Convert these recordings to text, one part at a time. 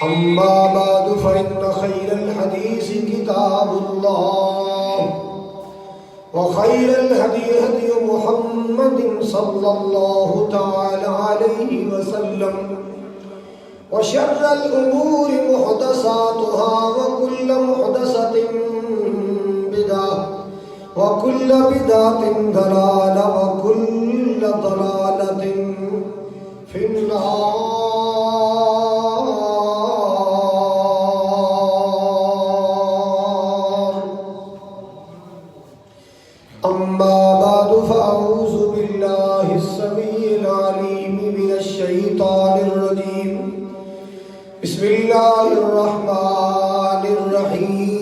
أما بعد فإن خير الحديث كتاب الله وخير الهدي هدي محمد صلى الله تعالى عليه وسلم وشر الأمور محدثاتها وكل محدثة بدعة وكل بدعة ضلالة وكل ضلالة في النار. أما بعد فأعوذ بالله السميع العليم من الشيطان الرجيم. بسم الله الرحمن الرحيم.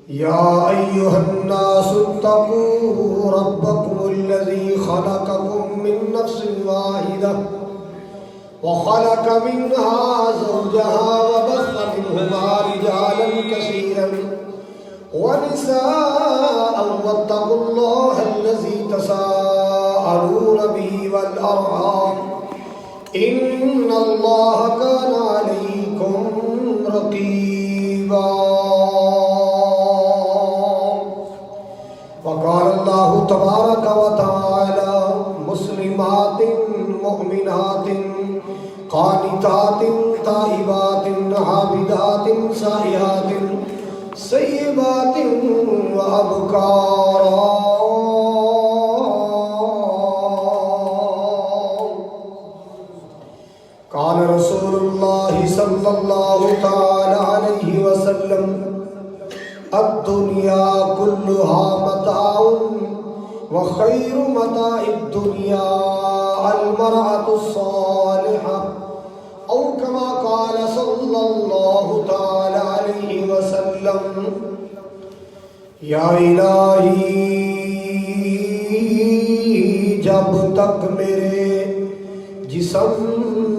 يا أيها الناس اتقوا ربكم الذي خلقكم من نفس واحدة وخلق منها زوجها وبث منهما رجالا كثيرا ونساء واتقوا الله الذي تساءلون به والأرحام إن الله كان عليكم رقيبا. وقال الله تبارك وتعالى مسلمات مؤمنات قانتات تائبات عابدات سائحات سيبات وأبكارا. قال رسول الله صلى الله تعالى عليه وسلم الدنيا كلها متاع وخير متاع الدنيا المرأة الصالحة أو كما قال صلى الله تعالى عليه وسلم. یا الہی جب تک میرے جسم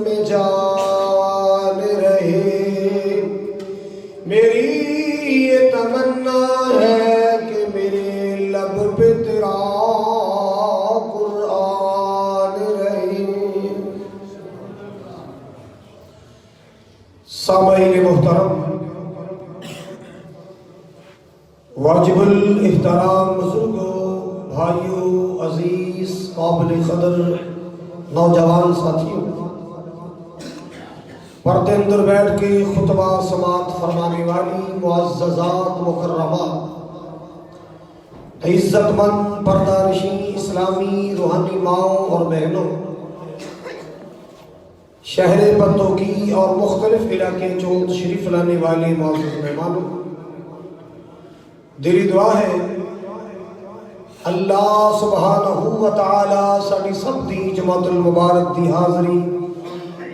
میں جان رہے میری یہ تمنا ہے کہ میرے لب پہ تیرا قرآن رہے. سامعین محترم، واجب الاحترام بزرگوں، بھائیوں، عزیز، قابل قدر نوجوان ساتھیوں، پردے اندر بیٹھ کے خطبہ سماعت فرمانے والی معززات مکرمات، عزت مند پردہ نشین اسلامی روحانی ماؤں اور بہنوں، شہر پتوکی اور مختلف علاقے چون تشریف لانے والے معزز مہمانوں، دلی دعا ہے اللہ سبحانہ وتعالی ساڑی سب دی جماعت المبارک دی حاضری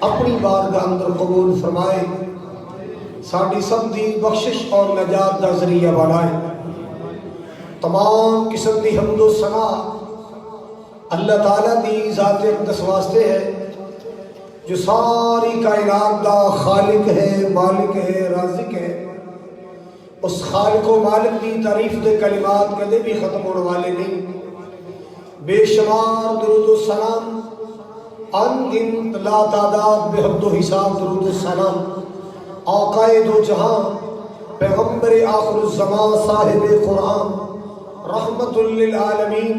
اپنی بارگاہ اندر قبول فرمائے، ساڑی سب دی بخشش اور نجات دا ذریعہ بنائے. تمام قسم دی حمد و ثنا اللہ تعالیٰ دی ذات اقدس واسطے ہے جو ساری کائنات دا خالق ہے، مالک ہے، رازق ہے. اس خالق و مالک دی تعریف دے کلمات کدے بھی ختم ہونے والے نہیں. بے شمار درود و سلام، ان گنت لا تعداد بے حد و حساب درود و سلام آقا دو جہاں پیغمبر آخر الزمان صاحب قرآن رحمت للعالمین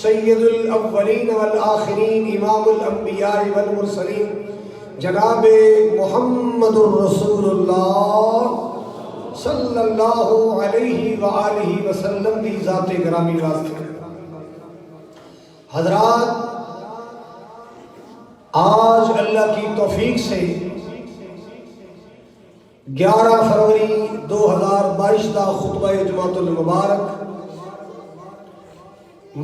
سید الاولین والآخرین امام الانبیاء والمرسلین جناب محمد الرسول اللہ صلی اللہ علیہ وآلہ وسلم دی ذات گرامی واسطے. حضرات، آج اللہ کی توفیق سے 11 فروری 2022 دا خطبہ جمعۃ المبارک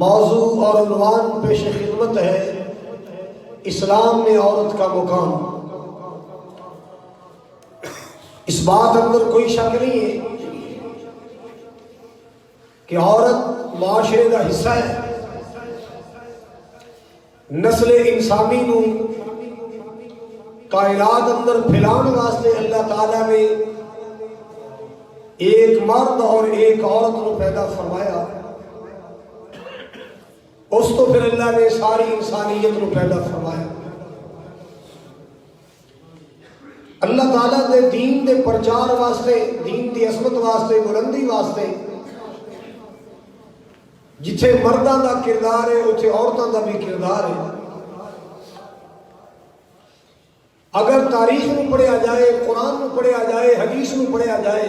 موضوع اور عنوان پیش خدمت ہے اسلام میں عورت کا مقام. اس بات اندر کوئی شک نہیں ہے کہ عورت معاشرے کا حصہ ہے. نسل انسانی نو کائنات اندر پھیلان واسطے اللہ تعالیٰ نے ایک مرد اور ایک عورت کو پیدا فرمایا. اس تو پھر اللہ نے ساری انسانیت کو پیدا فرمایا. اللہ تعالیٰ دے دین دے پرچار واسطے، دین دی عظمت واسطے، بلندی واسطے جتھے مرداں دا کردار ہے اتھے عورتاں دا بھی کردار ہے. اگر تاریخ میں پڑھیا جائے، قرآن میں پڑھیا جائے، حدیث میں پڑھیا جائے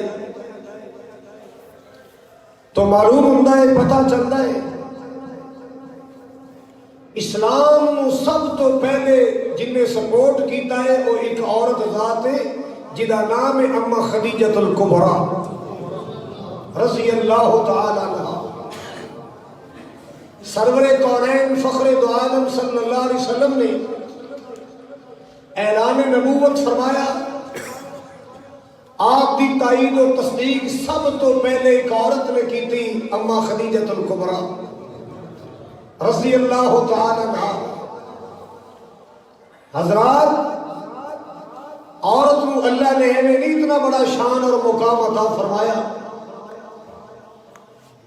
تو معلوم ہوتا ہے، پتہ چلتا ہے اسلام نو سب تو پہلے جن نے سپورٹ کیتا ہے وہ ایک عورت ذات ہے جہاں نام ہے اما خدیجۃ الکبریٰ رضی اللہ تعالی عنہا. سرور کونین فخر دو عالم صلی اللہ علیہ وسلم نے اعلان نبوت فرمایا. آپ دی تائید و تصدیق سب تو پہلے ایک عورت نے کی تھی، اما خدیجۃ الکبریٰ رضی اللہ تعالی عنہ. حضرات، عورت کو اللہ نے نہیں اتنا بڑا شان اور مقام عطا فرمایا.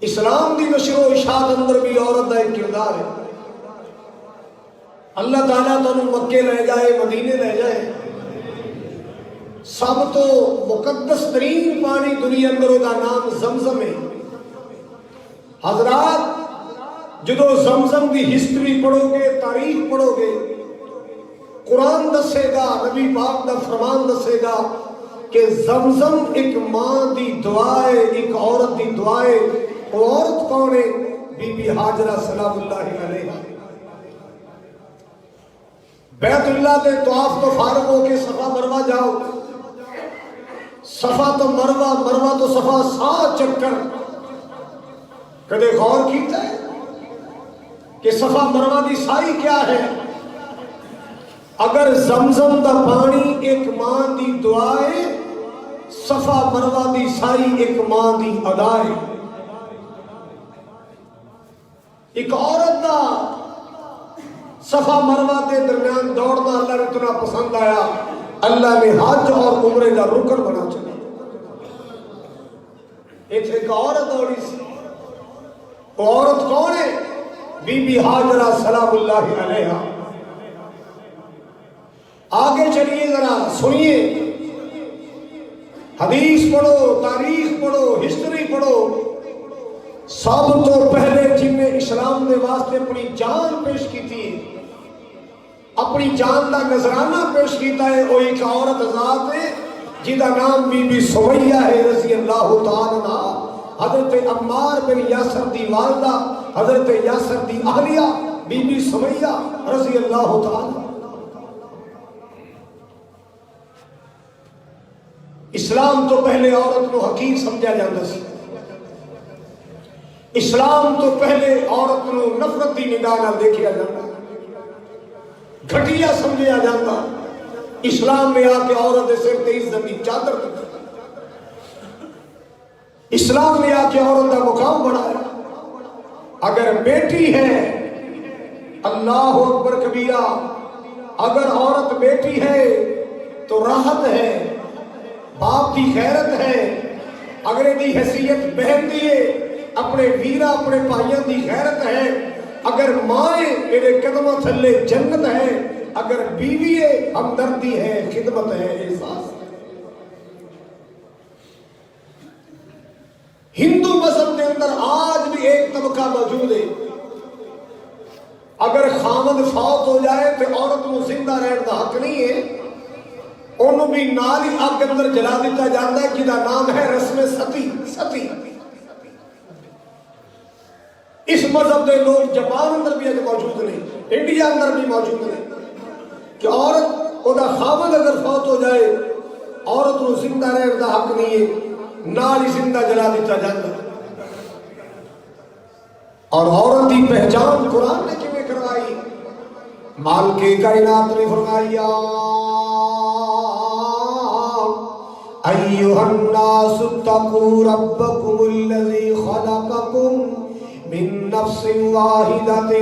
اسلام دی نشر و اشاعت اندر بھی عورت کا ایک کردار ہے. اللہ تعالیٰ تمہیں مکے لے جائے، مدینے لے جائے، سب تو مقدس ترین پانی دنیا اندر دا نام زمزم ہے. حضرات، جدو زمزم دی ہسٹری پڑھو گے، تاریخ پڑھو گے، قرآن دسے گا، نبی پاک دا فرمان دسے گا کہ زمزم ایک ماں دی دعا ہے، ایک عورت دی دعا ہے. وہ عورت کون ہے؟ بی بی ہاجرہ سلام اللہ علیہا. بیت اللہ دے طواف تو فارغ ہو کے صفا مروہ جاؤ، صفا تو مروہ، مروہ تو صفا، 7 چکر. کدے غور کیتا ہے کہ صفا مروہ دی سائی کیا ہے؟ اگر زمزم دا پانی ایک ماں دی دعا ہے، صفا مروہ دی سائی ایک ماں دی ادا ہے. ایک عورت دا صفا مروہ کے درمیان دوڑنا اللہ نے اتنا پسند آیا، اللہ نے حج اور عمرے کا رکن بنا چلا. ایک عورت دوڑی سی. وہ عورت کون ہے؟ بی بی ہاجرہ سلام اللہ علیہا. آگے چلیے، ذرا سنیے، حدیث پڑھو، تاریخ پڑھو، ہسٹری پڑھو. سب تو پہلے جن نے اسلام دے واسطے اپنی جان پیش کی تھی، اپنی جان دا نذرانہ پیش کیتا ہے، وہ ایک عورت ذات ہے جہاں نام بی بی سمیہ ہے رضی اللہ تعالی عنہ. حضرت عمار بن یاسر دی والدہ، حضرت یاسر دی اہلیہ بی بی سمیہ رضی اللہ تعالی. اسلام تو پہلے عورت کو حقیر سمجھا جاتا سی. اسلام تو پہلے عورت کو نفرت دی نگاہ نال دیکھا جاتا، گھٹیا سمجھا جاتا. اسلام میں آ کے عورت دے سر تے عزت دی چادر دی. اسلام میں آ کے عورت کا مقام بڑھایا. اگر بیٹی ہے، اللہ اکبر کبیرہ، اگر عورت بیٹی ہے تو راحت ہے، باپ دی غیرت ہے. اگر دی حیثیت بہن دی ہے، اپنے ویرا اپنے بھائیوں دی غیرت ہے. اگر ماں ہے، میرے قدموں تھلے جنت ہے. اگر بیوی ہے، ہمدردی ہے، خدمت ہے، احساس ہے. ہندو مذہب کے اندر آج بھی ایک طبقہ موجود ہے، اگر خامد فوت ہو جائے تو عورت کو زندہ رہنے کا حق نہیں ہے، انہوں بھی نال ہی آگ کے اندر جلا دیتا جاتا ہے، جہاں نام ہے رسم ستی. ستی اس مذہب کے لوگ جاپان اندر بھی اج موجود نہیں، انڈیا اندر بھی موجود نہیں، کہ عورت وہ خامد اگر فوت ہو جائے عورت کو زندہ رہنے کا حق نہیں ہے، نال ہی زندہ جلا دیتا جاتا. اور عورت کی پہچان قرآن نے کیویں کروائی؟ مال کے کائنات نے فرمایا، ایھا الناس اتقوا ربکم الذی خلقکم من نفس واحدۃ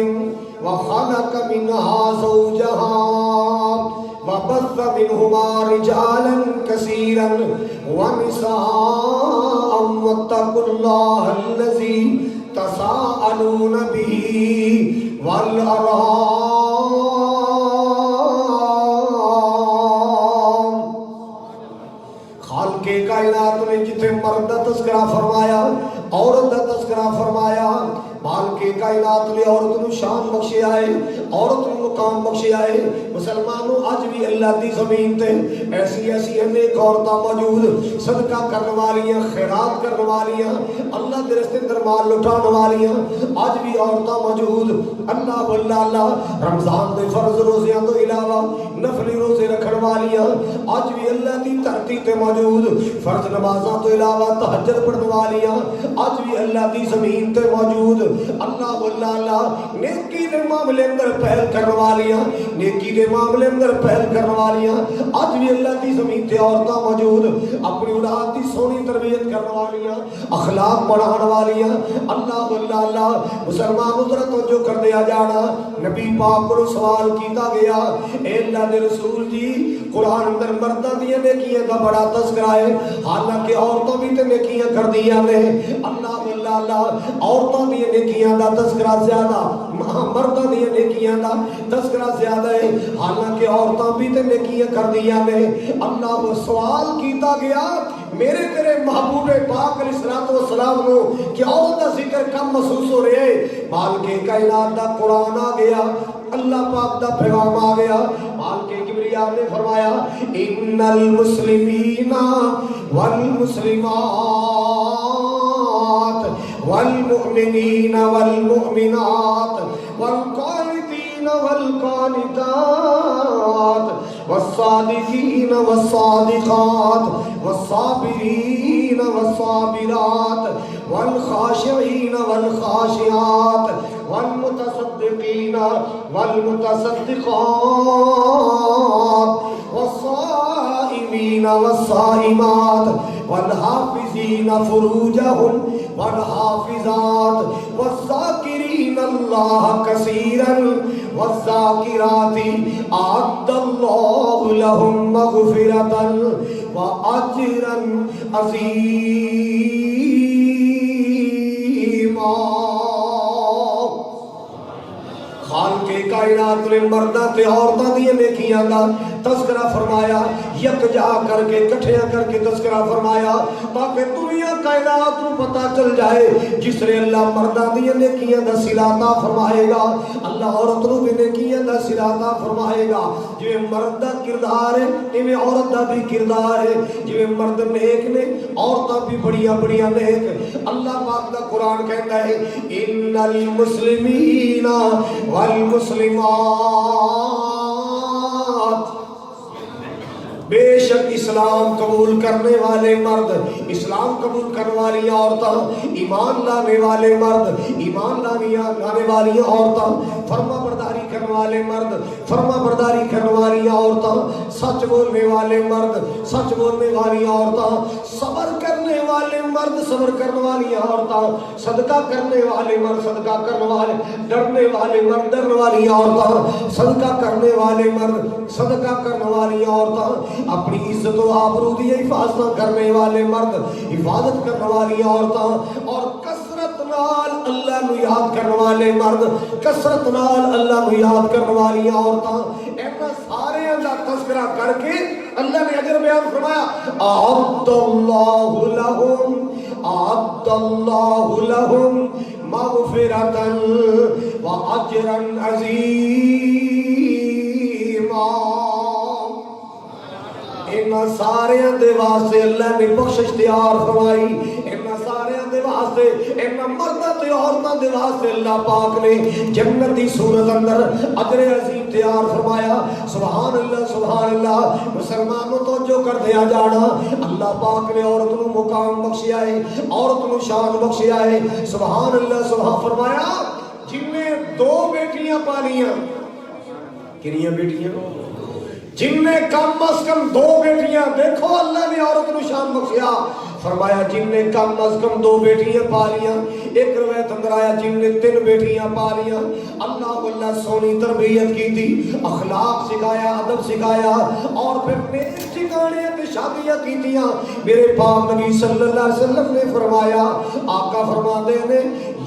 وخلق منها زوجها وبث منهما رجالا كثيرا ونساء واتقوا الله الذي تساءلون به والارحام۔ خالق کائنات نے جتنے مرد کا تذکرہ فرمایا، عورت کا تذکرہ فرمایا، مالک کائنات نے عورت نو شان بخشے آئے، عورت نو مقام بخشے آئے۔ مسلمانوں اج بھی اللہ دی زمین تے ایسی ایسی نیک عورتاں موجود، صدقہ کرنے والیاں، خیرات کرنے والیاں، اللہ دے راستے اندر مال لٹانے والیاں اج بھی عورتاں موجود۔ اللہ اللہ رمضان دے فرض روزیاں تو علاوہ نفلی روزے رکھن والیاں اج بھی اللہ دی دھرتی تے موجود، فرض نمازاں تو علاوہ تہجد پڑھنے والیاں اج بھی اللہ دی زمین تے موجود۔ اللہ اللہ نیکی دے معاملے اندر پہل کرنے والیاں، نیکی دے معاملے اندر پہل کرنے والیاں اج بھی اللہ دی زمین تے عورتاں موجود، اپنی اولاد دی سونی تربیت کرنے والیاں، اخلاق پڑھان والیاں۔ اللہ اللہ مسلمانوں ذرا توجہ کر دیا جانا، نبی پاک کو سوال کیتا گیا، اے اللہ دے رسول جی قرآن اندر مرداں دی نیکیاں دا بڑا تذکرہ ہے، حالانکہ عورتوں بھی تے نیکیاں کر دیاں نے۔ اللہ اللہ عورتوں دی نیکیاں دا تذکرہ زیادہ، مردوں دی نیکیاں دا تذکرہ زیادہ ہے، حالانکہ عورتوں بھی تے نیکیاں کر دیاں نے۔ اللہ کو سوال کیتا گیا، میرے تیرے محبوب پاک علیہ السلام نو کہ عورت دا ذکر کم محسوس ہو رہے ہے؟ مالک کائنات دا قرآن آ گیا، اللہ پاک دا پیغام آ گیا، مالک کبریا نے فرمایا ان المسلمین والمسلمات والمؤمنین والمؤمنات والقانتین والقانتات والصادقین والصادقات والصابرین والصابرات والخاشعین والخاشعات والمتصدقین والمتصدقات والصائمین والصائمات والحافظین فروجہم والحافظات والذاکرین اللہ کثیرا والذاکرات اعد اللہ لہم مغفرتا واجرا عظیما۔ خالق کائنات نے مرداں تے عورتاں دی نیکیاں دا تذکرہ فرمایا، یکجا کر کے کٹھیاں کر کے تذکرہ فرمایا تاکہ دنیا کائنات کو پتہ چل جائے جس نے اللہ مرداں دی نیکیاں دا صلہ عطا فرمائے گا اللہ عورت نو بھی نیکیاں دا صلہ عطا فرمائے گا۔ جویں مرد دا کردار ہے ایویں عورت دا بھی کردار ہے، جویں مرد نیک نے عورتاں بھی بڑیاں بڑیاں نیک۔ اللہ پاک دا قرآن کہتا ہے ان المسلمین والمسلمات، بے شک اسلام قبول کرنے والے مرد، اسلام قبول کرنے والی عورتاں، ایمان لانے والے مرد، ایمان لانے والی عورتاں، فرما برداری کرنے والے مرد، فرما برداری کرنے والی عورتاں، سچ بولنے والے مرد، سچ بولنے والی عورتاں، صبر کرنے والے مرد، صبر کرنے والی عورتاں، صدقہ کرنے والے مرد، صدقہ کرنے والے، ڈرنے والے مرد، ڈرنے والی عورتاں، صدقہ کرنے والے مرد، صدقہ کرنے والی عورتاں، اپنی عزت و آبرو دی حفاظت کرنے والے مرد، حفاظت کرنے والی عورتاں، اور کثرت نال اللہ نو یاد کرنے والے مرد، کثرت نال اللہ نو یاد کرنے والی عورتاں، ایسا سارے دا تذکرہ کر کے اللہ نے اجر بیان فرمایا اعد اللہ لہم مغفرتا واجرا عظیما۔ انہاں سارے دے واسطے اللہ نے بخشش تیار فرمائی، انہاں سارے دے واسطے، انہاں مرداں تے عورتاں دے واسطے اللہ پاک نے جنت دی صورت اندر اجر عظیم تیار فرمایا۔ سبحان اللہ سبحان اللہ۔ مسلمانوں توجہ کر دیا جانا، اللہ پاک نے عورت نو مقام بخشیا ہے، عورت نو شان بخشیا ہے۔ سبحان اللہ سبحان فرمایا جن نے 2 بیٹیاں پالیاں، کنیاں بیٹیاں؟ جن نے کم از کم 2 بیٹیاں، دیکھو اللہ نے عورت نو شان بخشیا، فرمایا جن نے کم از کم 2 بیٹیاں پالیاں۔ ایک روایت اندر آیا جن نے 3 بیٹیاں پالیاں، اللہ سونی تربیت کی تھی، اخلاق سکھایا، ادب سکھایا، اور پھر نیک ٹھکانے تے شادیاں کی تھیاں۔ میرے پاک نبی صلی اللہ علیہ وسلم نے فرمایا، آقا فرماتے ہیں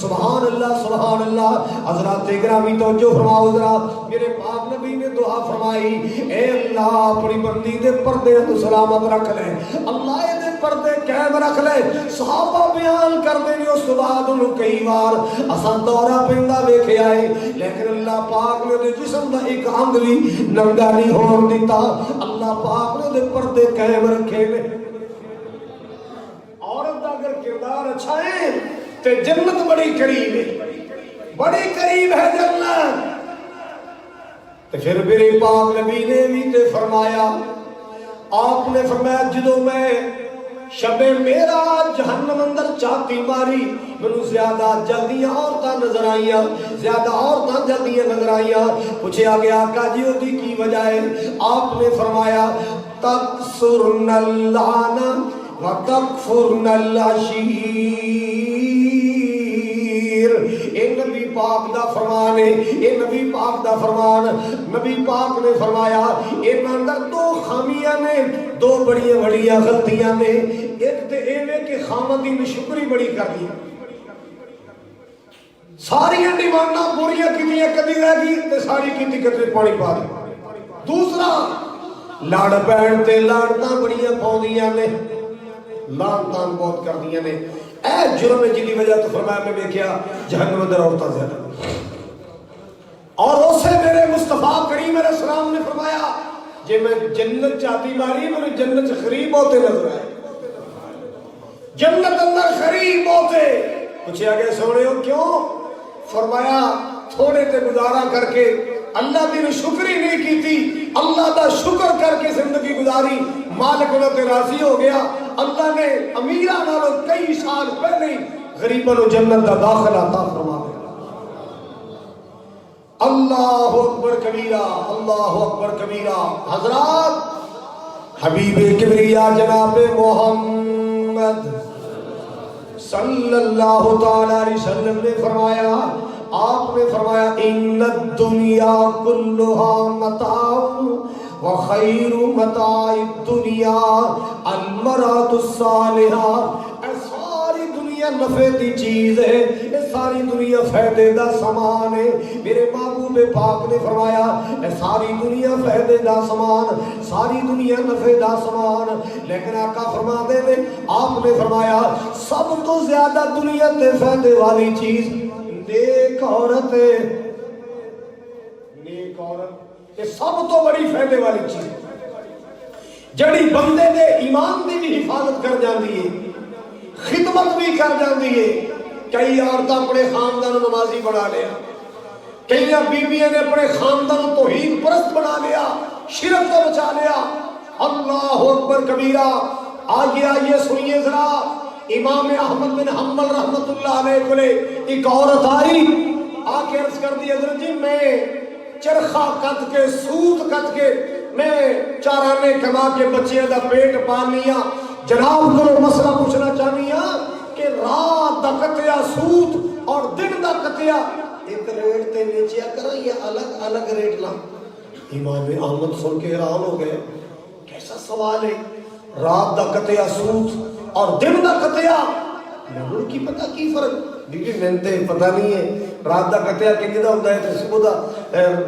سبحان اللہ سبحان اللہ. حضرات گرامی توجہ فرماؤ ذرا. میرے پاک نبی نے دعا فرمائی اے اللہ اپنی بندی دے پردے تو سلامت رکھ لے, اللہ دے پردے قائم رکھ لے. صحابہ بیان کردے نے اس بعد انہوں کئی بار اساں دورہ پیندا ویکھیا ہے, لیکن اللہ پاک نے دے جسم دا ایک انگ بھی ننگا نہیں ہون دیتا. اللہ پاک نے دے پردے قائم رکھے نے. عورت دا اگر کردار اچھا ہے تے جنت بڑی قریب ہے, بڑی قریب ہے جنت. تے پھر میرے پاک نبی نے بھی تے فرمایا, آپ نے فرمایا جدو میں شب معراج جہنم اندر چاتی ماری مینوں زیادہ جلدیاں عورتاں نظر آئیاں, زیادہ عورتاں جلدیاں نظر آئیاں. پوچھا گیا آقا جی اودی کی وجہ ہے؟ آپ نے فرمایا تکثرن اللعن وتکفرن العشیر. اے نبی پاک دا فرمان ہے, اے نبی پاک دا فرمان. نبی پاک نے فرمایا انہاں اندر دو خامیاں نے, دو بڑیاں بڑیاں غلطیاں نے. ایک تے ایویں کہ خامدی نشکری بڑی کر دی, ساری ڈیمانڈاں پوریاں کیتیاں کدی رہ گئی تے ساری کیتی کتے پانی پا دی. دوسرا لڑ پین تے لڑتاں بڑیاں پاؤندیاں نے, لان تان بہت کر دیا نے. اے جرم ہے جنی وجہ تو فرمایا میں دیکھیا جہنم اندر عورتاں زیادہ. اور اسے میرے مصطفیٰ کریم علیہ السلام نے فرمایا جے میں جنت چاہتی ماری میرے جنت سے قریب ہوتے نظر آئے, جنت اندر قریب ہوتے. پوچھا گیا سونے ہو کیوں؟ فرمایا تھوڑے تے گزارا کر کے اللہ دی شکری نہیں کی تھی, اللہ دا شکر کر کے زندگی گزاری, مالک انہوں تے راضی ہو گیا. اللہ نے امیرہ نالوں کئی سال پہلے غریبوں نے جنت دا داخلہ عطا فرما دیا. اللہ اکبر کبیرہ, اللہ اکبر کبیرہ. حضرات حبیب کبریا جناب محمد صلی اللہ تعالی علیہ وسلم نے فرمایا, آپ نے فرمایا ان الدنیا کلھا متاع وخیر متاع الدنیا المرأة الصالحہ. اے ساری دنیا نفع دی چیز ہے, اے ساری دنیا فائدے دا سامان ہے. میرے محبوب پاک نے فرمایا اے ساری دنیا فائدے دا سامان, ساری دنیا نفع دا سامان. لیکن آقا فرما دے نے, آپ نے فرمایا سب تو زیادہ دنیا تے فائدے والی چیز نیک عورت ہے. نیک عورت یہ سب تو بڑی فائدے والی چیز جڑی بندے دے ایمان دی بھی حفاظت کر جاندی ہے, خدمت بھی کر جاندی ہے. کئی عورتیں اپنے خاندان نمازی بنا لیا, کئی بیویاں نے اپنے خاندان توحید پرست بنا لیا, شرک کو بچا لیا. اللہ اکبر کبیرہ. آئیے سنیے ذرا, امام احمد بن حنبل رحمت اللہ علیہ کو ایک عورت آئی, آ کے عرض کر دی حضرت جی میں چرخہ کت کے سوت کت کے میں چارانے کما کے بچے دا پیٹ پال لیا, جناب کو مسئلہ پوچھنا چاہنی ہاں کہ رات دا کتیا سوت اور دن دا کتیا ایک ریٹ تے نیچیا کرا یا الگ الگ ریٹ لا؟ امام احمد سن کے حیران ہو گئے, کیسا سوال ہے, رات دا کتیا سوت اور دن دا کتیا, میں کی پتہ کی فرق؟ بیوی میں تے پتہ نہیں ہے رات دا کتیا کنجی دا ہوتا ہے تے صبح دا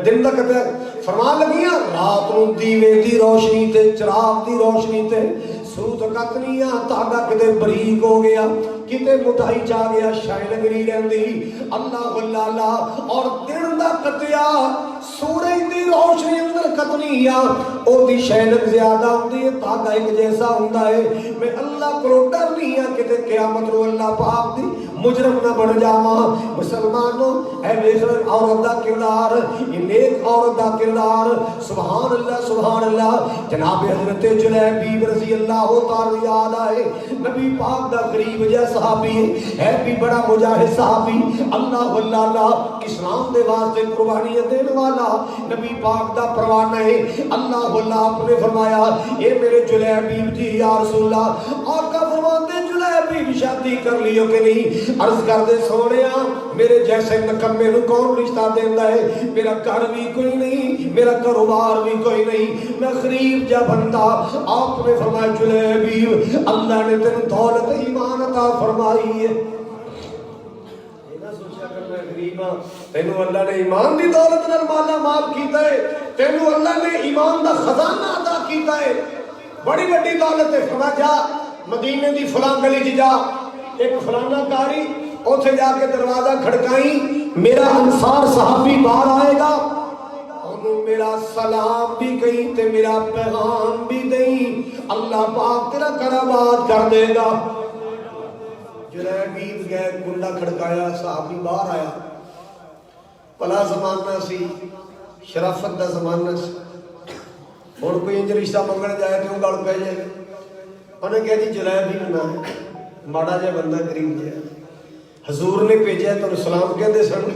دن دا کتیا. فرمان لگیاں رات نو دیوے دی روشنی تے چراغ دی روشنی تے سوت کتنیاں تاڑا کتے بریک ہو گیا, کتے مٹھائی چاہ گیا, شاہ لگری رہندی. اللہ اللہ. اور دن دا کتیا سورج دی روشنی اندر کتنیاں او دی شیلک زیادہ ہوندی ہے, تاڑا ایک جیسا ہوندا ہے. میں اللہ کو ڈر نہیں ہے کہ قیامت رو اللہ پاک دی مجرم نہ بن جاواں. مسلمانوں اے ویکھ عورت دا کردار, یہ نیک عورت دا کردار, سبحان اللہ سبحان اللہ. جناب حضرت جلیبیب رضی اللہ تعالی یاد آئے, نبی پاک دا غریب جا صحابی ہے بھی بڑا مجاہد صحابی. اللہ اللہ اسلام دے واسطے قربانیاں دین والا نبی پاک دا پروانہ ہے. اللہ اللہ آپ نے فرمایا اے میرے جلیبیب جی یا رسول اللہ, آقا فرماتے جلیبیب شادی کر لیو کہ نہیں؟ عرض کر دے سونیا میرے جیسے نکمے نو کون رشتہ دیندا ہے؟ میرا گھر بھی کوئی نہیں, میرا کاروبار بھی کوئی نہیں, میں غریب جا بندہ. آپ نے فرمایا جلیبیب اللہ نے تینوں دولت ایمان عطا فرمائی ہے. غریباں تینوں اللہ نے ایمان دی دولت نال مالا مال کیتا ہے تینوں اللہ نے ایمان دا خزانہ عطا کیتا ہے بڑی بڑی دولت ہے فرمایا جا مدینے دی فلاں گلی چ جا ایک فلانا کاری اوتھے جا کے دروازہ کھڑکائی میرا انصار صحابی باہر آئے گا انہوں میرا سلام بھی کہیں تے میرا پیغام بھی دیں اللہ پاک تیرا کرامات کر دے گا جلیبین گئے کنڈا کھڑکایا صحابی باہر آیا پلا زمانہ سی شرافت دا زمانہ سی اور کوئی انج رشتہ منگل جائے کیوں گل پہ جائے انہیں کہا جی جلیبین نہ ماڑا جائے بندہ قریب جائے حضور نے بھیجا تو سلام کہتے سن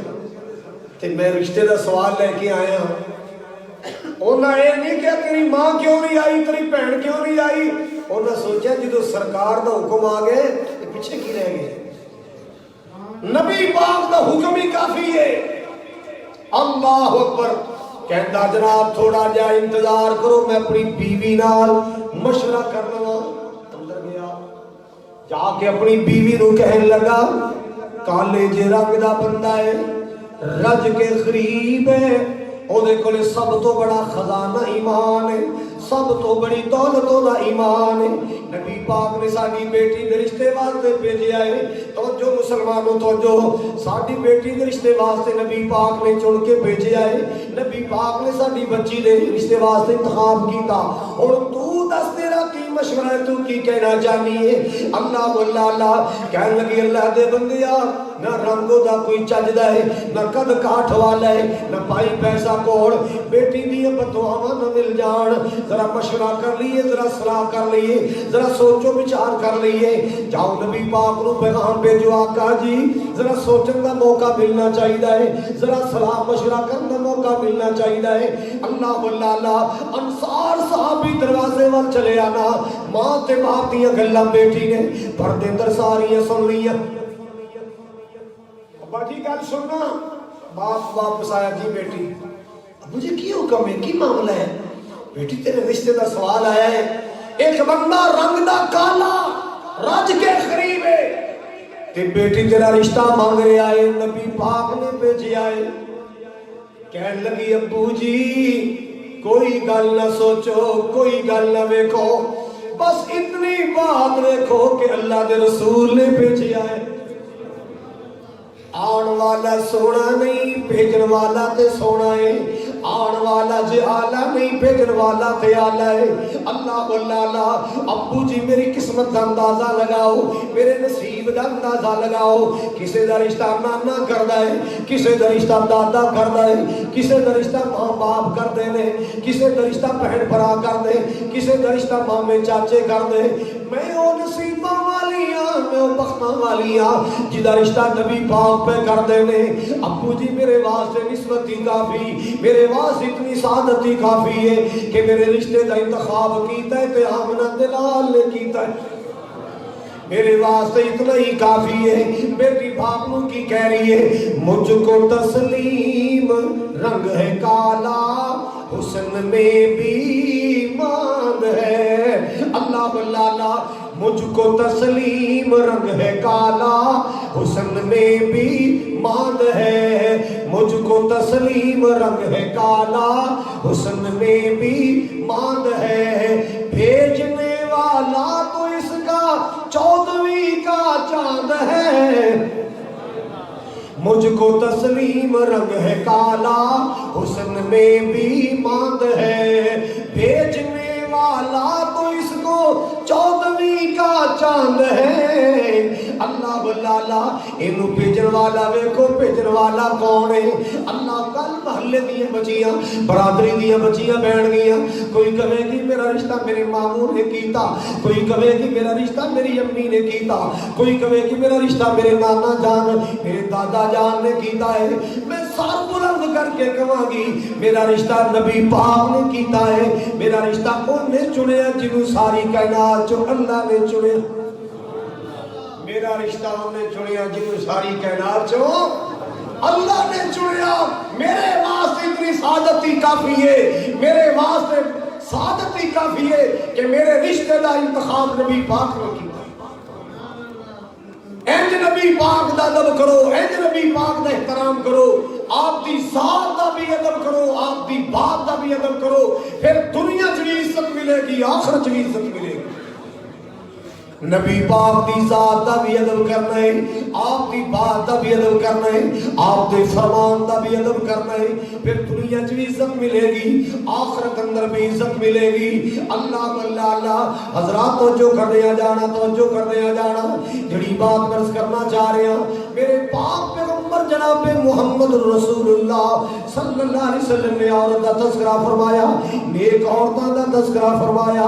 تے میں رشتے دا سوال لے کے آیا انہاں یہ نہیں کہ تیری ماں کیوں نہیں آئی تیری بہن کیوں نہیں آئی انہاں سوچا جدو سرکار دا حکم آ گئے تے پیچھے کی رہ گئے نبی پاک دا حکم ہی کافی ہے اللہ اکبر کہتا جناب تھوڑا جا انتظار کرو میں اپنی بیوی نال مشورہ کر لواں اندر گیا جا کے اپنی بیوی نو کہن لگا کالے جے رنگ دا بندہ ہے رج کے غریب ہے او دے کولے سب تو بڑا خزانہ ایمان ہے سب تو بڑی دولت دا ایمان ہے نبی پاک نے ساڈی بیٹی دے رشتے واسطے بھیجیا ہے توجہ مسلمانوں توجہ ساڈی بیٹی دے رشتے واسطے نبی پاک نے چن کے بھیجیا ہے نبی پاک نے ساڈی بچی دے رشتے واسطے انتخاب کیتا ہن تو دس تیرا کی مشورہ ہے تو کی کہنا چاہنی ہے اللہ اللہ کہنے لگی اللہ دے بندیا نہ رنگو دا کوئی چجدا ہے نہ قد کاٹھ والا ہے نہ پائی پیسہ کوڑ بیٹی دی بددعاواں نہ مل جان ذرا مشورہ کر لیے ذرا صلاح کر لیے ذرا سوچو بچار کر لیے جاؤ نبی پاک نو پیغام بھیجو آقا جی ذرا سوچن دا موقع ملنا چاہیدا ہے ذرا صلاح مشورہ کرن دا موقع ملنا چاہیدا ہے اللہ اللہ انصار صحابی دروازے وال چلے آنا ماں تے باپ دیاں گلاں بیٹی نے پردے اندر ساریاں سن لیاں باقی گل سننا باپ واپس آیا جی بیٹی مجھے کی حکم ہے کی معاملہ ہے بیٹی تیرے رشتے دا سوال آیا ہے ایک بندہ رنگ دا کالا رج کے قریب ہے تے بیٹی تیرا رشتہ مانگ رہے آئے نبی پاک نے بھیجے آئے کہنے لگی ابو جی کوئی گل نہ سوچو کوئی گل نہ ویکھو بس اتنی بات دیکھو کہ اللہ دے رسول نے بھیجے آئے آن والا سونا نہیں بھیجن والا تے سونا ہے آن والا جے آلہ نہیں بھیجن والا تے آلہ ہے اللہ اللہ ابو جی میری قسمت دا اندازہ لگاؤ میرے نصیب دا اندازہ لگاؤ کسے دا رشتہ نانا کردہ ہے کسے دا رشتہ دادا کردہ ہے کسے دا رشتہ ماں باپ کر دے نے کسے دا رشتہ بہن بھرا کر دے کسے دا رشتہ مامے چاچے کر دے میں او نصیبہ والی ہاں میں او بختہ والی ہاں جدا رشتہ نبی پاک پہ کر دے نے ابو جی میرے واسطے نسبت ہی کافی میرے واسطے اتنی سعادت ہی کافی ہے کہ میرے رشتے دا انتخاب کیتا ہے تے آمنہ دلال نے کیتا ہے میرے واسطے اتنا ہی کافی ہے بیٹی باپنوں کی کہہ رہی ہے مجھ کو تسلیم رنگ ہے کالا حسن میں بھی ماند ہے اللہ اللہ مجھ کو تسلیم رنگ ہے کالا حسن میں بھی ماند ہے مجھ کو تسلیم رنگ ہے کالا حسن میں بھی ماند ہے بھیجنے والا تو اس کا 14ویں کا چاند ہے مجھ کو تسلیم رنگ ہے کالا حسن میں بھی ماند ہے بھیجنے والا تو اس کو 14ویں کا چاند ہے اللہ اللہ انہوں بھیجن والا ویکھو بھیجن والا کون ہے اللہ کل محلے دیاں بچیاں برادری دیاں بچیاں بہن گیاں کوئی کہے گی میرا رشتہ میرے ماموں نے کیتا کوئی کہے گی میرا رشتہ میری امی نے کیتا کوئی کہے گی میرا رشتہ میرے نانا جان میرے دادا جان نے کیتا ہے میں سر بلند کر کے کہاں گی میرا رشتہ نبی پاک نے کیتا ہے میرا رشتہ انہیں چنیا جنہوں ساری کائنات جو اللہ نے چنیا میرا رشتہ انہیں چنیا جنہوں ساری کائنات جو اللہ نے چنیا میرے واسطے اتنی سعادت ہی کافی ہے میرے واسطے سعادت ہی کافی ہے کہ میرے رشتے دا انتخاب نبی پاک نے کیا انج نبی پاک دا ادب کرو، انج نبی پاک دا احترام کرو، آپ دی ذات دا بھی ادب کرو، آپ دی بات دا بھی ادب کرو، پھر دنیا چ بھی عزت ملے گی، آخرت چ بھی عزت ملے گی۔ نبی پاک دی ذات دا بھی ادب کرنا ہے، آپ دی بات دا بھی ادب کرنا ہے، آپ دے فرمان دا بھی ادب کرنا ہے، پھر دنیا چ بھی عزت ملے گی، آخرت اندر بھی عزت ملے گی۔ اللہ اللہ اللہ حضرات توجہ کرنے آ جانا، توجہ کرنے آ جانا، جڑی بات عرض کرنا چاہ رہے ہیں، میرے پاک پیغمبر جناب محمد رسول اللہ صلی اللہ علیہ وسلم نے عورت دا تذکرہ فرمایا، نیک عورتاں دا تذکرہ فرمایا۔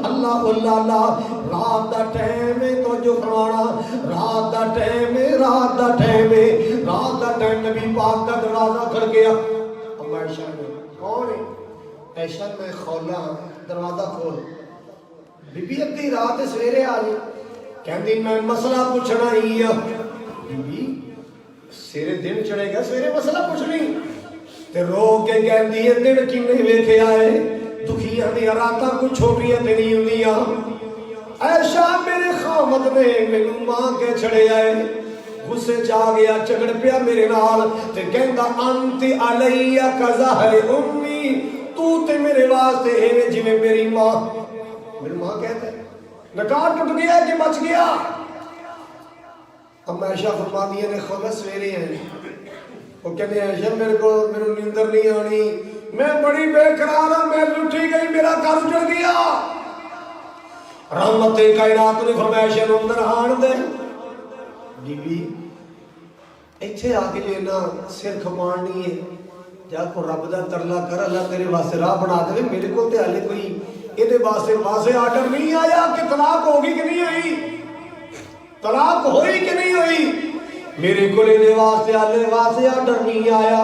اللہ اللہ اللہ رات دا ٹائم ہے، توجہ فرمانا، رات دا ٹائم ہے، رات دا ٹائم ہے، رات دا ٹائم نبی پاک دا دروازہ کھڑ گیا۔ اب عائشہ نے کون ہے؟ عائشہ میں خولا دروازہ کھول، بی بی ادھی رات سویرے آ گئی، کہندی میں مسئلہ پوچھنا ہی ہے۔ بی بی سیرے دن چڑھے گا، سویرے مسئلہ پوچھنی تے رو کے کہندی ہے دن کنے ویکھے آئے، دکھیاں دی راتاں کچھ چھوٹیاں تے نہیں ہوندیاں۔ عائشہ میرے خامد نے مینوں ماں کے چھڑے آئے، غصے چا گیا، چگڑ پیا میرے نال تے کہندا انت علی کظہر امی، تو تے میرے واسطے ایویں جویں میری ماں۔ میری ماں کہتے نکاح ٹوٹ گیا کہ بچ گیا؟ اب عائشہ فرماتی ہے نے خود سویرے ہیں، وہ کہتے ہیں عائشہ میرے کو میرے نیندر نہیں آنی، میں بڑی بے قرار ہوں، میں لٹھی گئی، میرا گھر اجڑ گیا۔ رحمت کائنات نے فرمایا عائشہ نوں اندر آن دے۔ بی بی ایتھے آ کے جو نا سر کھپانی ہے، جا کو رب دا ترلا کر، اللہ تیرے واسطے راہ بنا دے، میرے کو تے حالے کوئی یہ واسطے واضح آرڈر نہیں آیا کہ طلاق ہوگی کہ نہیں ہوئی، طلاق ہوئی کہ نہیں ہوئی، میرے کو یہ واسطے آلے واسطے آرڈر نہیں آیا۔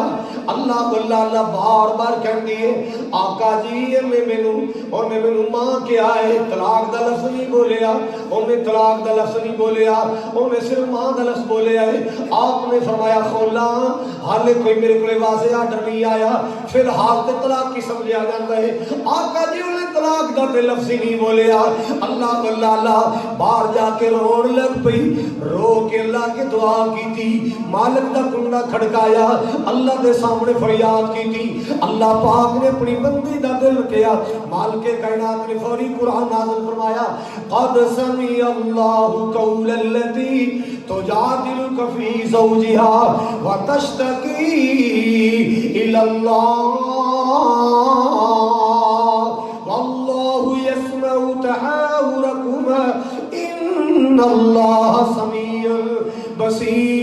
اللہ اللہ اللہ بار بار کہن دیئے آقا جی انہیں مینوں ماں کیا ہے، طلاق دا لفظ نہیں بولیا، انہیں طلاق دا لفظ نہیں بولیا، انہیں صرف ماں دا لفظ بولیا ہے۔ آپ نے فرمایا خولا حالے کوئی میرے کو واضح آرڈر نہیں آیا، پھر حال تے طلاق کی سمجھا جاتا ہے، آقا جی انہیں طلاق دا تے لفظ ہی نہیں بولیا۔ اللہ اللہ اللہ باہر جا کے رون لگ پئی، رو کے اللہ کے دعا کی تھی، مالک دا کنڈا کھڑکایا، اللہ دے سامنے فریاد کی تھی، اللہ پاک نے اپنی بندی دا دل کیا، مالک کائنات نے فوری قرآن نازل فرمایا قد سمع اللہ قول التی تجادلک فی زوجها وتشتکی الی اللہ واللہ یسمع تحاورکما ان اللہ سمیع بصیر۔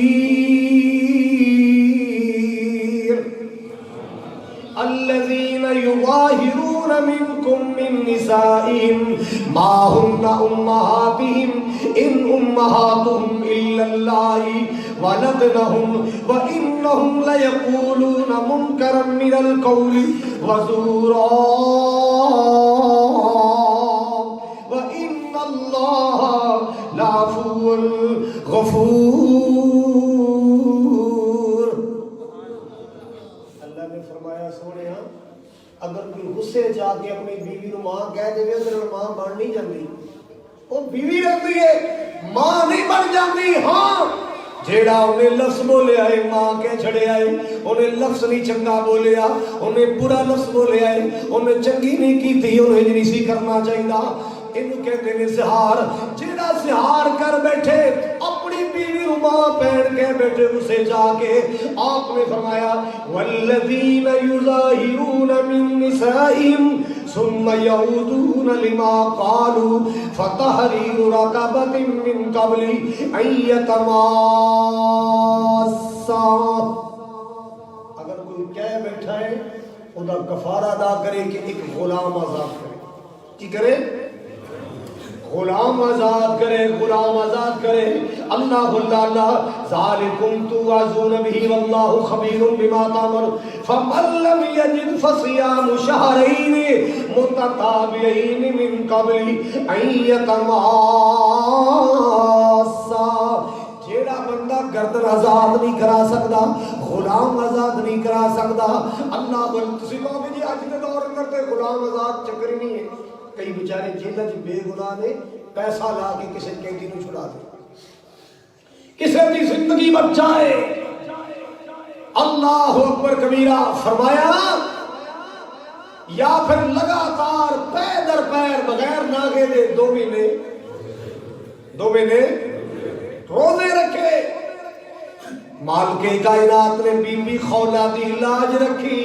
الذين يظاهرون منكم من نسائهم ما هن أمهاتهم إن أمهاتهم إلا الله ولدنهم وإنهم ليقولون منكرا من القول وزورا وإن الله لعفو غفور۔ اگر کوئی غصے جا کے اپنی بیوی نو ماں کہہ دے تے ماں بن نہیں جاندی، وہ بیوی رہتی ہے، ماں نہیں بن جاندی۔ ہاں جیڑا انہیں لفظ بولیا ہے ماں کے چھڑے آئے، انہیں لفظ نہیں چنگا بولیا، انہیں برا لفظ بولیا ہے، انہیں چنگی نہیں کی تھی، انہیں نہیں سی کرنا چاہیے، انہوں کہتے ہیں سہار۔ جیڑا سہار کر بیٹھے اپنی بیوی رو ماں پہن کے بیٹھے اسے جا کے آپ نے فرمایا والذین یظاہرون من نسائهم ثم یعودون لما قالوا فتحریر رقبۃ من قبل ان یتماسا۔ اگر کوئی کہہ بیٹھا ہے خدا کفارہ ادا کرے کہ ایک غلام آزاد کرے، کی کرے؟ غلام آزاد کرے، غلام آزاد کرے۔ اللہ اللہ ذالکم توعظون بہ واللہ خبیر بما تعملون فمن لم یجد فصیام شہرین متتابعین من قبل ان یتماسا۔ جیڑا بندہ گردن آزاد نہیں کرا سکتا، غلام آزاد نہیں کرا سکتا، اللہ تسی کہو کہ جی اج کے دور اندر تے غلام آزاد چکر ہی نہیں ہے، کئی بیچارے جیلہ جی بے گناہ نے پیسہ لا کے کسی قیدی نو چھڑا دے، کسی کی زندگی بچ جائے، اللہ اکبر کبیرہ فرمایا، یا پھر لگاتار پے در پیر بغیر ناگے دے 2 مہینے روزے رکھے۔ مالکِ کائنات نے بی بی خولا دی لاج رکھی،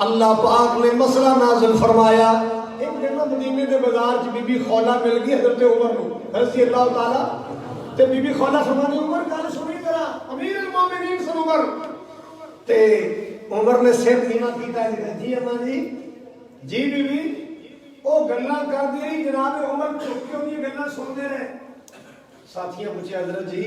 اللہ پاک نے مسئلہ نازل فرمایا۔ ایک دن مدینے دے بازار چ بی بی خولا مل گئی حضرت عمر نو رضی اللہ تعالی، تے بی بی خولا فرمانے عمر گل سنی ذرا، امیر المومنین سن عمر، تے عمر نے سر نیواں کیتا ہے، جی اما جی بی بی او گلاں کردی رہی، جناب عمر چپ کے دی گلاں سنتے رہے۔ ساتھیاں پوچھیا حضرت جی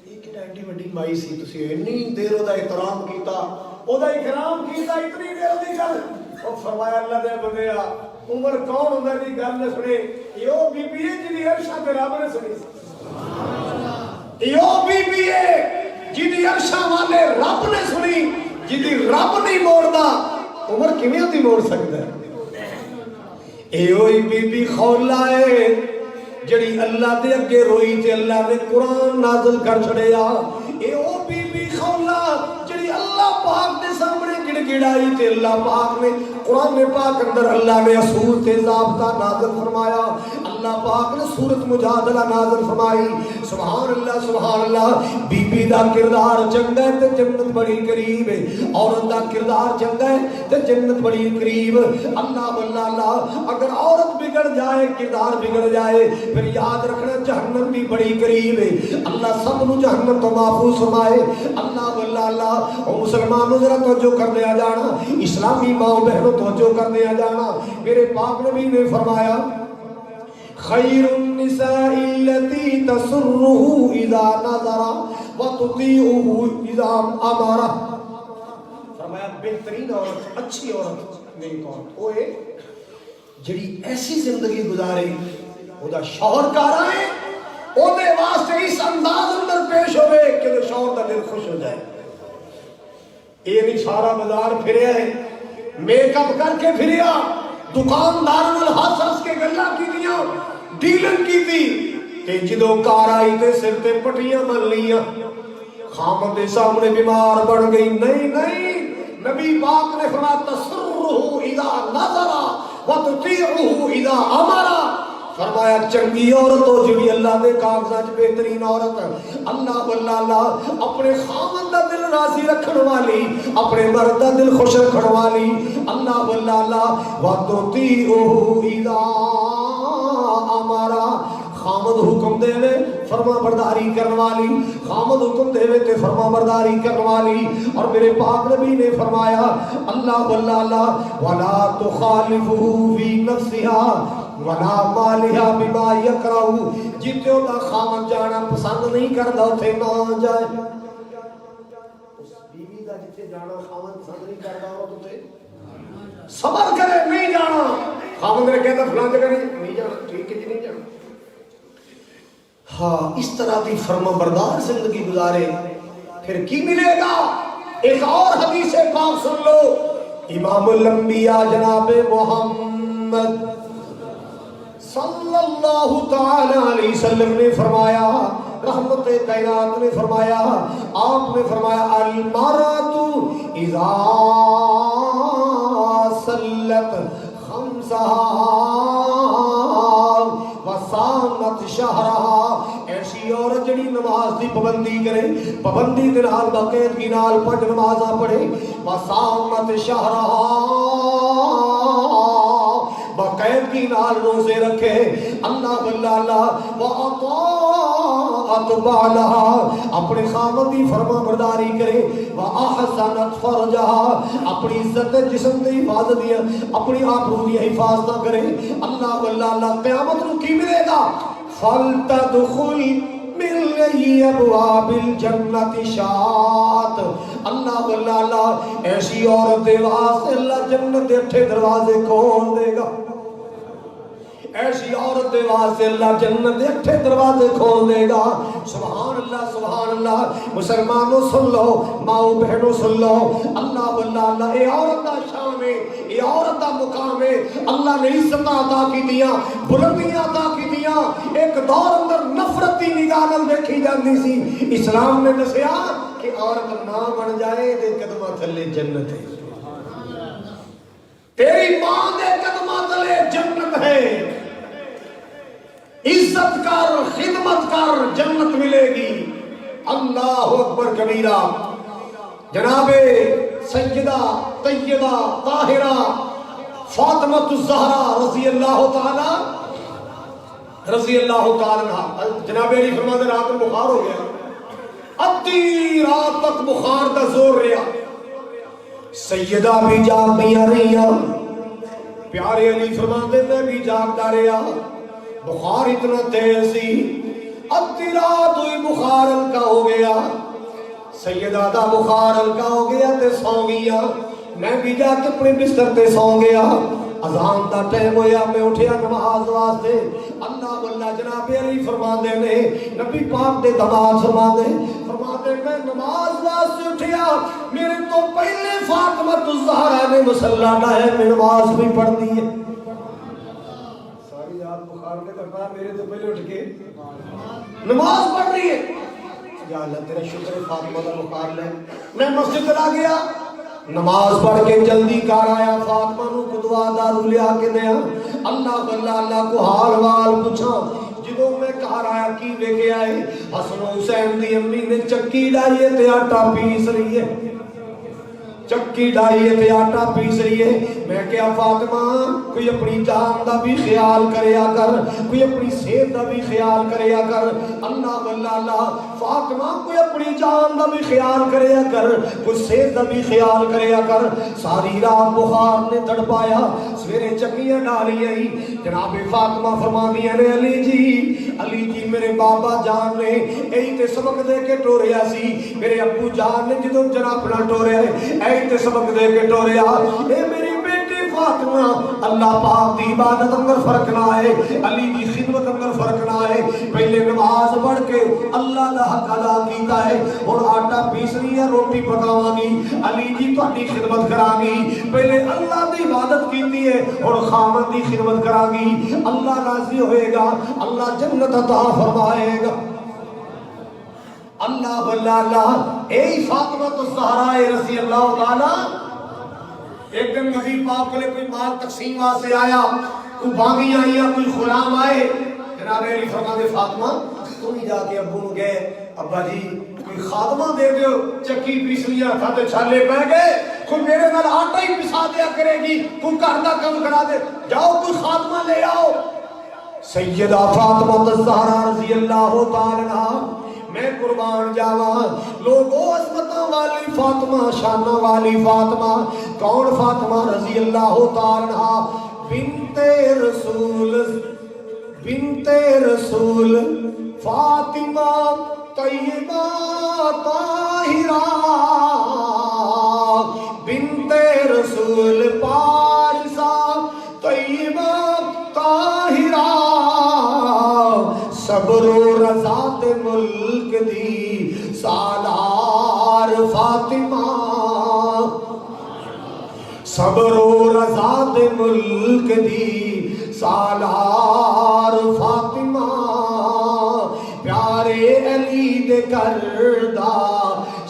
یہ کہڑا ایڈی وڈی مائی سی، تسی اتنی دیر او دا احترام کیتا، او دا اکرام کیتا، اتنی دیر دی گل؟ او فرمایا اللہ دے بندیا، عمر کون ہوندا جی گل نہ سنے؟ یو بی بی ہے جی عرشاں تے رب نے سنی، یو بی بی ہے جی عرشاں والے رب نے سنی، جی رب نہیں موڑدا عمر کیویں دی موڑ سکدا ہے؟ اے اوئی بی بی خولا ہے جڑی اللہ دے اگے روئی تے اللہ نے قرآن نازل کر چھڑیا۔ اے او بی بی خولا جڑی اللہ پاک دے سامنے گڑ گڑائی تے اللہ پاک نے قرآن پاک اندر اللہ نے اصول تے ضابطہ نازل فرمایا، اللہ پاک نے سورت مجادلہ نازل فرمائی۔ سبحان اللہ سبحان اللہ، بی بی دا کردار چنگا ہے تے جنت بڑی قریب ہے، عورت دا کردار چنگا ہے تے جنت بڑی قریب۔ اللہ واللہ اللہ، اگر عورت بگڑ جائے، کردار بگڑ جائے، پھر یاد رکھنا جہنم بھی بڑی قریب ہے۔ اللہ سب نو جہنم تو محفوظ فرمائے۔ اللہ واللہ اللہ، اور مسلمانوں ذرا توجہ کر دیا جانا، اسلامی ماں بہنوں توجہ کر دیا جانا، میرے پاک نبی نے فرمایا خیر النساء التي تسره اذا نظر وتطيعه اذا امر، فرمایا بہترین عورت، اچھی عورت نہیں کون وہ ہے جڑی ایسی زندگی گزارے او دا شوہر کارا ہے، او دے واسطے اس انداز اندر پیش ہوئے کہ وہ شوہر دا دل خوش ہو جائے۔ یہ نہیں سارا بازار پھریا ہے، میک اپ کر کے پھریا، دکاندار نال ہس ہس کے گلاں کیتیاں، ڈیلنگ کیتی، تے جدوں کار آئی تے سر تے پٹیاں مل لیاں، خامد دے سامنے بیمار بن گئی۔ نہیں نہیں، نبی پاک نے فرمایا تسرہ اذا نظر وتطیعہ اذا امر، فرمایا چنگی عورت ہو جڑی اللہ دے کاغذات بہترین عورت، اللہ واللہ اللہ اپنے خامد دا دل راضی رکھن والی، اپنے مرد دا دل خوش رکھن والی، اللہ واللہ اللہ وَتُطِيعُهُ إِذَا أَمَرَ، خامد حکم دے وے فرما برداری کرن والی، خامد حکم دے وے تے فرما برداری کرن والی۔ اور میرے پاک نبی نے فرمایا اللہ واللہ اللہ وَلَا تُخَالِفُهُ فِي نَفْسِهَا وَلَا مَالِهَا بِمَا يَكْرَهُ، جتے دا خامد جانا پسند نہیں کردا اتھے نہ جائے۔ اس بیوی دا جتے جانا خامد پسند نہیں کردا اتھے صبر کرے، نہیں جانا۔ خامد نے کہتا فلاں جگہ نہیں جانا، ٹھیک ہے جی نہیں جانا۔ ہاں اس طرح دی فرما بردار زندگی گزارے، پھر کی ملے گا؟ ایک اور حدیث پاک سن لو، امام الانبیاء جناب محمد صلی اللہ تعالی علیہ وسلم نے فرمایا، رحمت کائنات نے فرمایا، آپ نے فرمایا المرأة اذا صلت خمسها وصامت شہرها، ایسی عورت جڑی نماز دی پابندی کرے، پابندی دے نال باقاعدگی نال 5 نمازاں پڑھے، وصامت شہرها باقاعدگی نال روزے رکھے، اللہ واللہ اللہ وَأَطَاعَتْ بَعْلَهَا اپنے خامد دی فرما برداری کرے، وَأَحْسَنَتْ فَرْجَهَا اپنی عزت جسم دی حفاظت دیا، اپنی آبرو دی حفاظت کرے، اللہ واللہ اللہ قیامت نو کی ملے گا؟ فَلْتَدْخُلْ مِنْ ابواب الجنت شات، اللہ واللہ اللہ ایسی عورت دے واسطے اللہ جنت دے 8 دروازے کھول دے گا، ایسی عورت دے واسطے اللہ جنت دے 8 دروازے کھول دے گا. سبحان اللہ سبحان اللہ. مسلمانوں سن لو، ماؤ بہنوں سن لو، اللہ واللہ اللہ اے عورت دا شان ہے، اے عورت دا مقام ہے. اللہ نے عزت عطا کی دیا، بلندیاں عطا کی دیا. ایک دور اندر نفرت دی نگاہ نال دیکھی جاندی سی. اسلام نے دسیا کہ عورت نہ بن جائے دے قدماں تھلے جنت ہے. تیری ماں دے قدماں تلے جنت ہے. عزت کر، خدمت کر، جنت ملے گی. اللہ اکبر کبیرہ. جناب سیدہ طیبہ طاہرہ فاطمہ الزہرا رضی اللہ تعالی عنہ، جناب علی فرماتے ہیں رات میں بخار ہو گیا، ادھی رات تک بخار کا زور رہا. سیدہ بھی جاگدیاں رہیاں، پیارے علی فرماتے میں بھی جاگتا رہا. بخار اتنا تیز سی، ادھی رات ہوئی بخار ہلکا ہو گیا. سیدہ دا بخار ہلکا ہو گیا تے سو گیا. میں بھی جا کے اپنے بستر تے سو گیا. اذان دا ٹائم ہویا، میں اٹھیا نماز واسطے. اللہ واللہ جناب علی فرماندے نے، نبی پاک دے دماد فرماندے میں نماز واسطے اٹھیا، میرے تو پہلے فاطمہ الزہرا نے مصلی ڈایا، میں نماز بھی پڑھ دی ہے. ساری رات بخار کے کرنا، میرے تو پہلے اٹھ کے نماز پڑھ رہی ہے. یا اللہ تیرا شکر ہے فاطمہ کا بخار لے. میں مسجد چلا گیا، نماز پڑھ کے جلدی کر آیا. فاطمہ نو کو دعا دارو لیا کے دیا. اللہ واللہ اللہ کو حال وال پوچھا. جدوں میں گھر آیا کی ویکھے آئے، حسن حسین دی امی نے چکی ڈائی تے آٹا پیس رہی ہے. چکی ڈائی تے آٹا پیس رہی ہے. میں کہا فاطمہ کوئی اپنی جان دا بھی خیال کریا کر، کوئی اپنی صحت دا بھی خیال کریا کر. اللہ واللہ اللہ فاطمہ کوئی اپنی جان دا بھی خیال کریا کر، کوئی صحت دا بھی خیال کریا کر. ساری رات بخار نے تڑپایا، سویرے چکیاں ڈالی آئی. جناب فاطمہ فرماندیاں نے علی جی میرے بابا جان نے یہی تے سبق دے کے ٹوریا سی، میرے ابو جان نے جدوں جناب نہ ٹوریا تے سبق دے کے ٹوریا. اے میری بیٹی فاطمہ، اللہ پاک دی عبادت اندر فرق نہ آئے، علی دی خدمت اندر فرق نہ آئے. پہلے نماز پڑھ کے اللہ دا حق ادا کیتا ہے، اور آٹا پیسنی ہے، روٹی پکاواں گی، علی جی تہاڈی خدمت کراں گی. پہلے اللہ دی عبادت کیتی ہے اور خاوند دی خدمت کراں گی. اللہ راضی ہوئے گا، اللہ جنت عطا فرمائے گا. اللہ واللہ اللہ اے فاطمہ الزہرا رضی اللہ تعالی. ایک دن نبی پاک کے لئے کوئی مال تقسیم واسطے آیا، کوئی باغیاں آئیا، کوئی غلام آئے. جناب علی فرماتے فاطمہ تم ہی جا کے ابو گئے، ابا جی کوئی خادمہ دے دیو، چکی پیس لیا تھا چھالے پہ گئے، کوئی میرے نال آٹا ہی پسا دیا کرے گی، کوئی گھر دا کم کرا دے، جاؤ کوئی خادمہ لے آؤ. سیدہ فاطمہ الزہرا رضی اللہ تعالی عنہا، میں قربان جاواں لوگوں عظمتاں والی فاطمہ، شانہ والی فاطمہ. کون فاطمہ رضی اللہ تعالی عنہا؟ بنت رسول فاطمہ طیبہ طاہرہ، بنت رسول پارسہ طیبہ طاہرہ. صبر و رضا تے ملک دی سالار فاطمہ، صبر و رضا تے ملک دی سالار فاطمہ. پیارے علی دے کردہ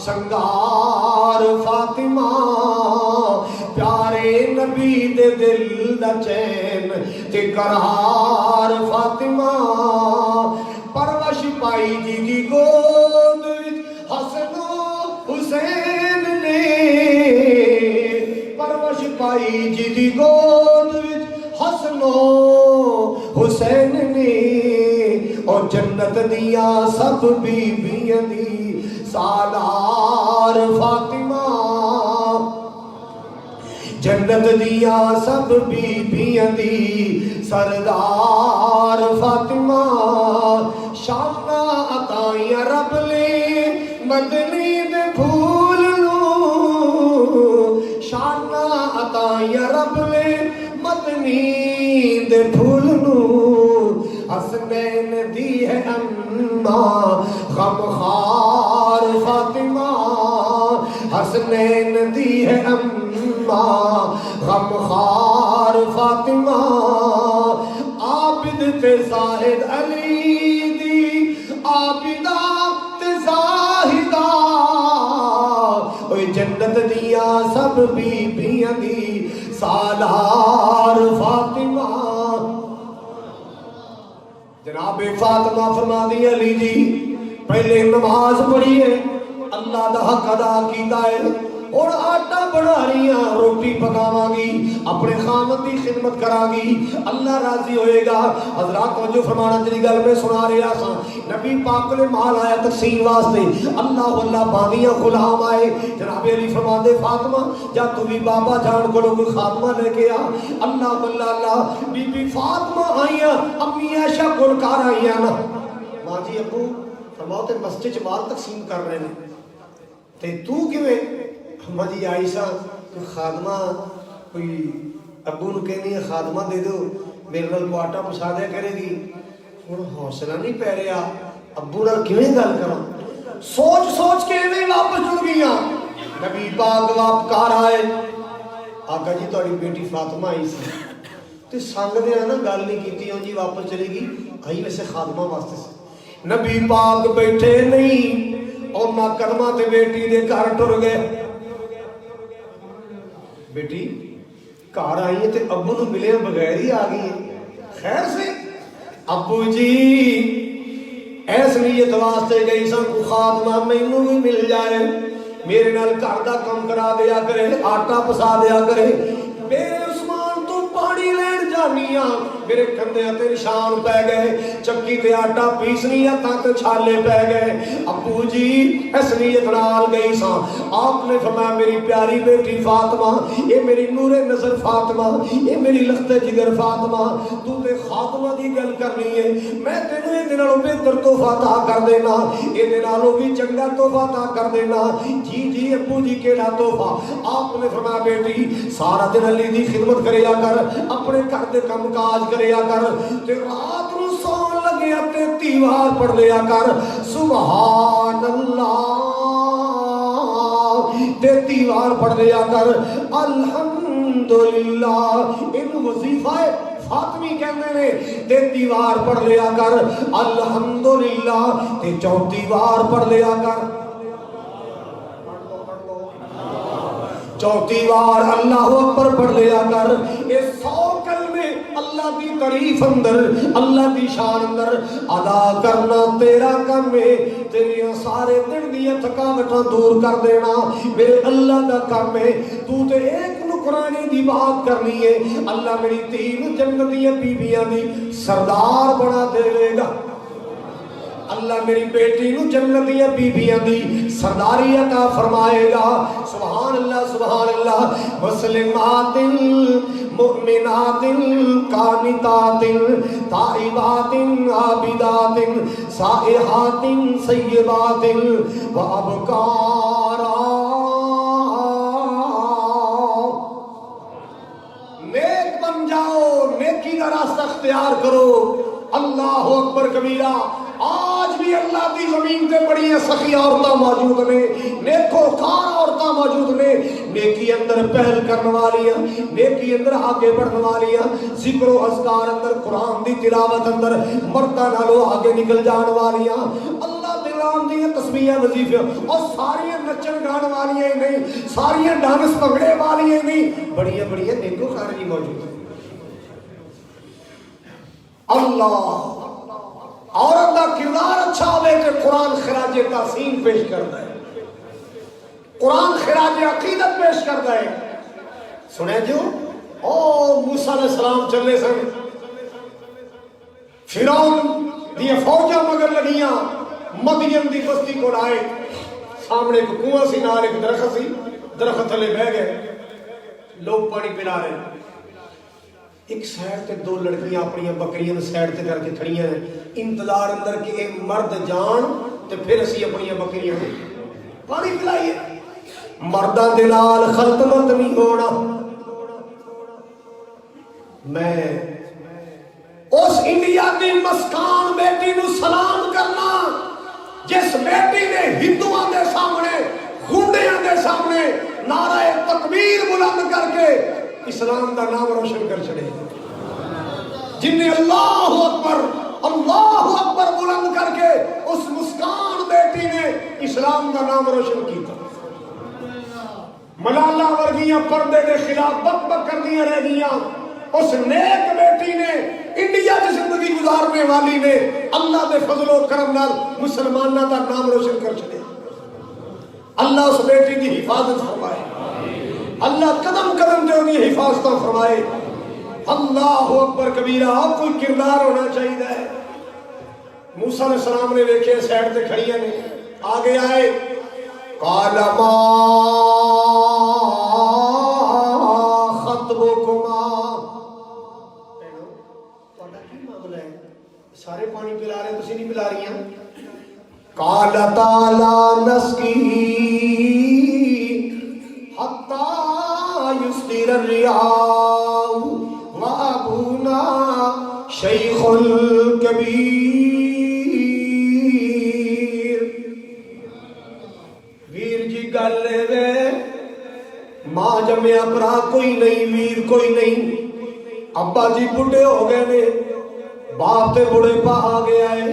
سنگار فاطمہ، پیارے نبی دے دل دا چین تے قرار فاطمہ. پرورش پائی جی دی گود حسن و حسین نے، پرورش پائی جی دی گود حسن و حسین نے. اور جنت دیا سب بیویاں دی سالار فاطمہ، جنت دیا سب بیویاں دی سردار فاطمہ. شانہ عطائیاں رب لے مدنی دے پھول نو، شانہ عطائیاں رب لے مدنی دے پھول نو حسنین دی ہے اما غم خار فاطمہ حسنین دی ہے اما غم خار فاطمہ عابد تے زاہد علی دی عابدہ تے زاہدہ اوہ جنت دیا سب بیبیاں دی سالار فاطمہ جناب فاطمہ فرما دی علی جی پہلے نماز پڑھی ہے اللہ دا حق ادا کیتا ہے اور آٹا بنا رہی ہیں روٹی پکاواں گی اپنے خامد کی خدمت کراں گی اللہ راضی ہوئے گا حضرات توجہ فرمانا جی گل میں سنا رہا سا نبی پاک نے مال آیا تقسیم واسطے اللہ باندیاں غلام آئے جناب علی فرماندے فاطمہ جا تو بھی بابا جان کو کوئی خاتمہ لے کے آ اللہ بی بی فاطمہ آئیاں امی عائشہ گلکار آئیاں نا ماں جی ابو فرماؤ تے مسجد چ مال تقسیم کر رہے ہیں تے تو کیویں مجھے عائشہ کوئی خادمہ کوئی ابو نو کہنی ہے خادمہ دے دو میرے نال کو آٹا پسا دیا کرے گی ہن حوصلہ نہیں پہ رہا ابو نال کیویں گل کراں سوچ سوچ کے ایویں واپس جڑ گئیاں نبی پاک واپکار آئے آقا جی تہاڈی بیٹی فاطمہ آئی سی تے سنگ دے نا گل نہیں کیتی ہوں جی واپس چلے گی آئی ویسے خادمہ واسطے سے نبی پاک بیٹھے نہیں اور نہ قدمہ تے بیٹی دے گھر ٹر گئے بیٹی کار آئی ہے تے ابو نو ملے بغیر ہی آ گئی ہے خیر سے ابو جی ایس نیت واسطے گئی سن کو خاتمہ مینوں بھی مل جائے میرے نال گھر دا کم کرا دیا کرے آٹا پسا دیا کرے میرے عثمان تو پانی لین جانیاں میرے کندھے تے نشان پہ گئے چکی تے آٹا پیسنی تک چھالے پہ گئے ابو جی اس نیت نال گئی سا آپ نے فرمایا میری پیاری بیٹی فاطمہ یہ میری نور نظر فاطمہ یہ میری لخت جگر فاطمہ تو تے خاتمہ دی گل کرنی ہے میں تینوں یہ دنالوں بہتر تحفہ عطا کر دینا یہ دنالوں بھی چنگا تحفہ عطا کر دینا جی ابو جی کیڑا تحفہ آپ نے فرمایا بیٹی سارا دن علی دی خدمت کریا کر اپنے گھر دے کام کاج کریا کر تے رات نو سون لگیا تے تیوار پڑھ لیا کر سبحان اللہ تے تیوار پڑھ لیا کر الحمدللہ ان وظیفہ فاطمی کہنے نے تے دیوار پڑھ لیا کر الحمدللہ تے چوتھی وار پڑھ لیا کر چوتھی وار اللہ اکبر پڑھ لیا کر یہ 100 کلمے اللہ دی تعریف اندر اللہ دی شان اندر ادا کرنا تیرا کام ہے تیری سارے دن دی تھکاوٹاں دور کر دینا میرے اللہ دا کام ہے تو تے ایک نکرانی دی بات کرنی ہے اللہ میری تین جنت دی بیبیاں دی سردار بنا دے گا اللہ میری بیٹی نو جنتیہ بیبیاں دی سرداری عطا فرمائے گا سبحان اللہ مسلمات مؤمنات قانتات تائبات عابدات سائحات سیبات وابکارا نیک بن جاؤ نیکی کا راستہ اختیار کرو اللہ اکبر کبیرہ آج بھی اللہ کی زمین تے بڑی سخی عورتاں موجود نے نیکوکار عورتاں موجود نے نیکی اندر پہل کرنے والیاں نیکی اندر آگے بڑھنے والیاں ذکر و اذکار اندر قرآن دی تلاوت اندر مردہ نالو آگے نکل جان والیاں اللہ دلان دی تسبیح وظیفے اور ساری نچن گان والیاں نہیں ساری ڈانس پگڑے والیاں نہیں بڑی نیکوکار جی موجود ہیں اللہ عورت کا کردار اچھا ہوئے کہ قرآن خراج تحسین پیش کرتا ہے قرآن خراج عقیدت پیش کرتا ہے سنے جو موسیٰ علیہ السلام چلے سن فرعون دی فوجہ مگر لگیاں مدین دی بستی کو لائے سامنے ایک کنواں سی نال ایک درخت سی درخت تھلے بہ گئے لوگ پانی پلا رہے ہیں ایک سائڈ تے دو لڑکیاں اپنی بکریاں سائڈ تے کر کے کھڑیاں ہیں انتظار اندر کہ ایک مرد جان تے پھر اسی اپنی بکریاں پانی پلائیے مرداں دے نال خلط مت نہیں ہونا میں اس انڈیا کی مسکان بیٹی نو سلام کرنا جس بیٹی نے ہندوؤں دے سامنے گنڈیاں دے سامنے نعرہ تکبیر بلند کر کے اسلام دا نام روشن کر چھڑے، جن نے اللہ اکبر بلند کر کے اس مسکان بیٹی نے اسلام دا نام روشن کیتا۔ ملالہ ورگیاں پردے دے خلاف بک بک کر دیا رہ گیاں، اس نیک بیٹی نے انڈیا کی زندگی گزارنے والی نے اللہ دے فضل و کرم نال مسلمانہ دا نام روشن کر چھڑے۔ اللہ اس بیٹی کی حفاظت فرمائے، اللہ قدم قدم دے انہیں حفاظت فرمائے۔ اللہ اکبر کبیرہ۔ آپ کوئی کردار ہونا چاہیے۔ موسیٰ علیہ السلام نے دیکھے سیڈ تے کھڑیاں نے، آگے آئے، قال ما خطبکما، تہاڈا کی معاملہ ہے؟ سارے پانی پلا رہے ہیں، تسی نہیں پلا رہی ہیں؟ قالتا لا نسقی حتی یصدر الرعاء وابونا شیخ الکبیر۔ ویر جی گل وے، ماں جمیا برا کوئی نہیں، ویر کوئی نہیں، ابا جی بڑھے ہو گئے نے، باپ تے بڑھے پا آ گیا ہے،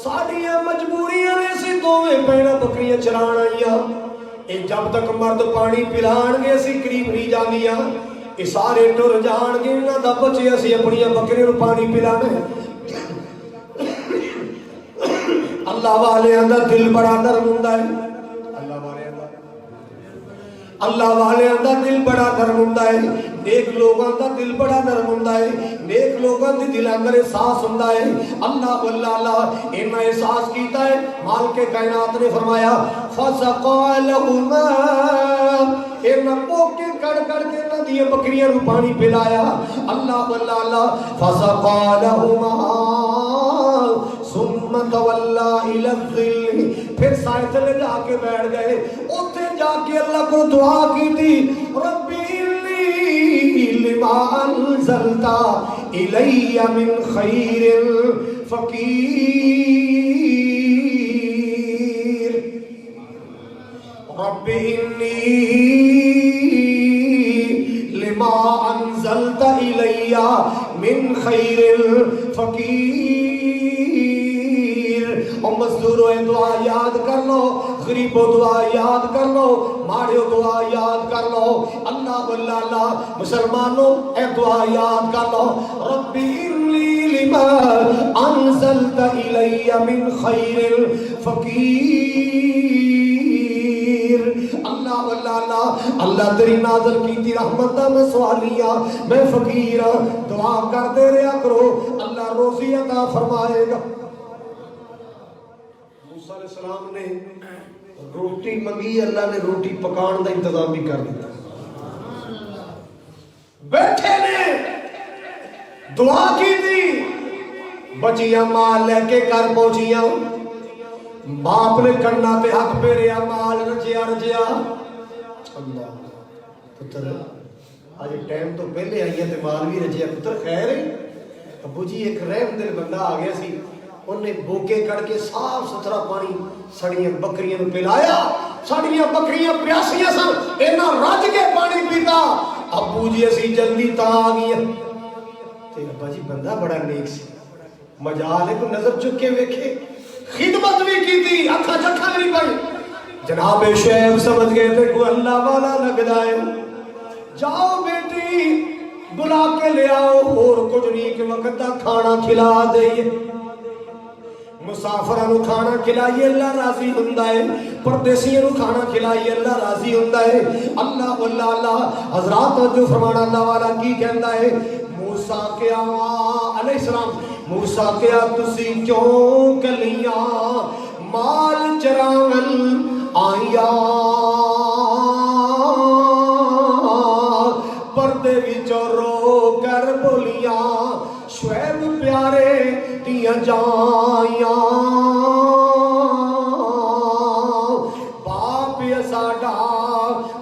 ساڑیاں مجبوریاں نے سی دوویں پیڑا بکریاں چران آئیاں، اے جب تک مرد پانی پلان گے سی قریب نہیں جانیاں، اے سارے ٹر جان گے نہ دا بچے اسی اپنیاں بکریاں پانی پلانے۔ اللہ والے اندر دل بڑا نرم ہوندا ہے، اللہ والے اندر دل بڑا نرم ہوندا ہے، نیک لوگاں دا دل بڑا نرم ہوندا ہے، نیک لوگاں دے دل اندر احساس ہوندا ہے۔ اللہ واللہ انہاں احساس کیتا ہے، مالک کائنات نے فرمایا فسقا لہما، انہاں پوکے کڑ کڑ کے انہاں دی بکریاں نوں پانی پلایا۔ اللہ واللہ فسقا لہما ثم تولا الی الظل، پھر سائے تلے جا کے بیٹھ گئے، اوتھے جا کے اللہ کو دعا کی تھی، ربی انی لما انزلت الی من خیر فقیر، ربی انی لما انزلت الی من خیر فقیر۔ اور مزدوروں دعا یاد کر لو، غریبوں دعا یاد کر لو، ماڑیوں دعا یاد کر لو، اللہ واللہ مسلمانوں اے دعا یاد کر لو، ربی انی لما انزلت الی من خیر فقیر۔ اللہ واللہ اللہ تیری نازل کی تھی رحمت دا میں سوالیاں، میں فقیراں، دعا کر دے رہا کرو، اللہ روزی عطا فرمائے گا۔ موسیٰ علیہ السلام نے روٹی منگی، اللہ نے روٹی پکان دا انتظام بھی کر دیا۔ بیٹھے نے دعا کی تھی، بچیاں مال لے کے گھر پہنچیاں، باپ نے کنا تے ہاتھ پھیریا، مال رچیا رچیا۔ اللہ پتر آج ٹائم تو پہلے آئی ہے تے مال بھی رچیا، پتر خیر ہے؟ ابو جی ایک رحم دل بندہ آ گیا سی، انہیں بوکے کڑ کے صاف ستھرا پانی سڑیاں بکریاں نو پلایا، سڑیاں بکریاں پیاسیاں سن، اینا رج کے پانی پیتا۔ ابو جی اسی جلدی تا آ گیا تے ابا جی بندہ بڑا نیک سی، مجال ہے کو نظر چک کے ویکھے، خدمت بھی کی تھی، اکھا چکھا نہیں پڑی۔ جناب شیخ سمجھ گئے تھے کوئی اللہ والا لگ جائے، جاؤ بیٹی بلا کے لے آؤ، اور کچھ نہیں کہ وقت دا کھانا کھلا دئیے، مسافروں نو کھانا کھلائیے اللہ راضی ہوندا ہے، پردیسیوں نو کھانا کھلائیے اللہ راضی ہوندا ہے۔ اللہ واللہ اللہ حضرات جو فرمانا اللہ والا کی کہندا ہے، موسیٰ کیا علیہ السلام، موسیٰ کیا تسی کیوں کلیاں مال چران آئیاں، پردے وچوں رو کر بولیاں، شعیب پیارے دیاں جائیاں، باپ ساڈا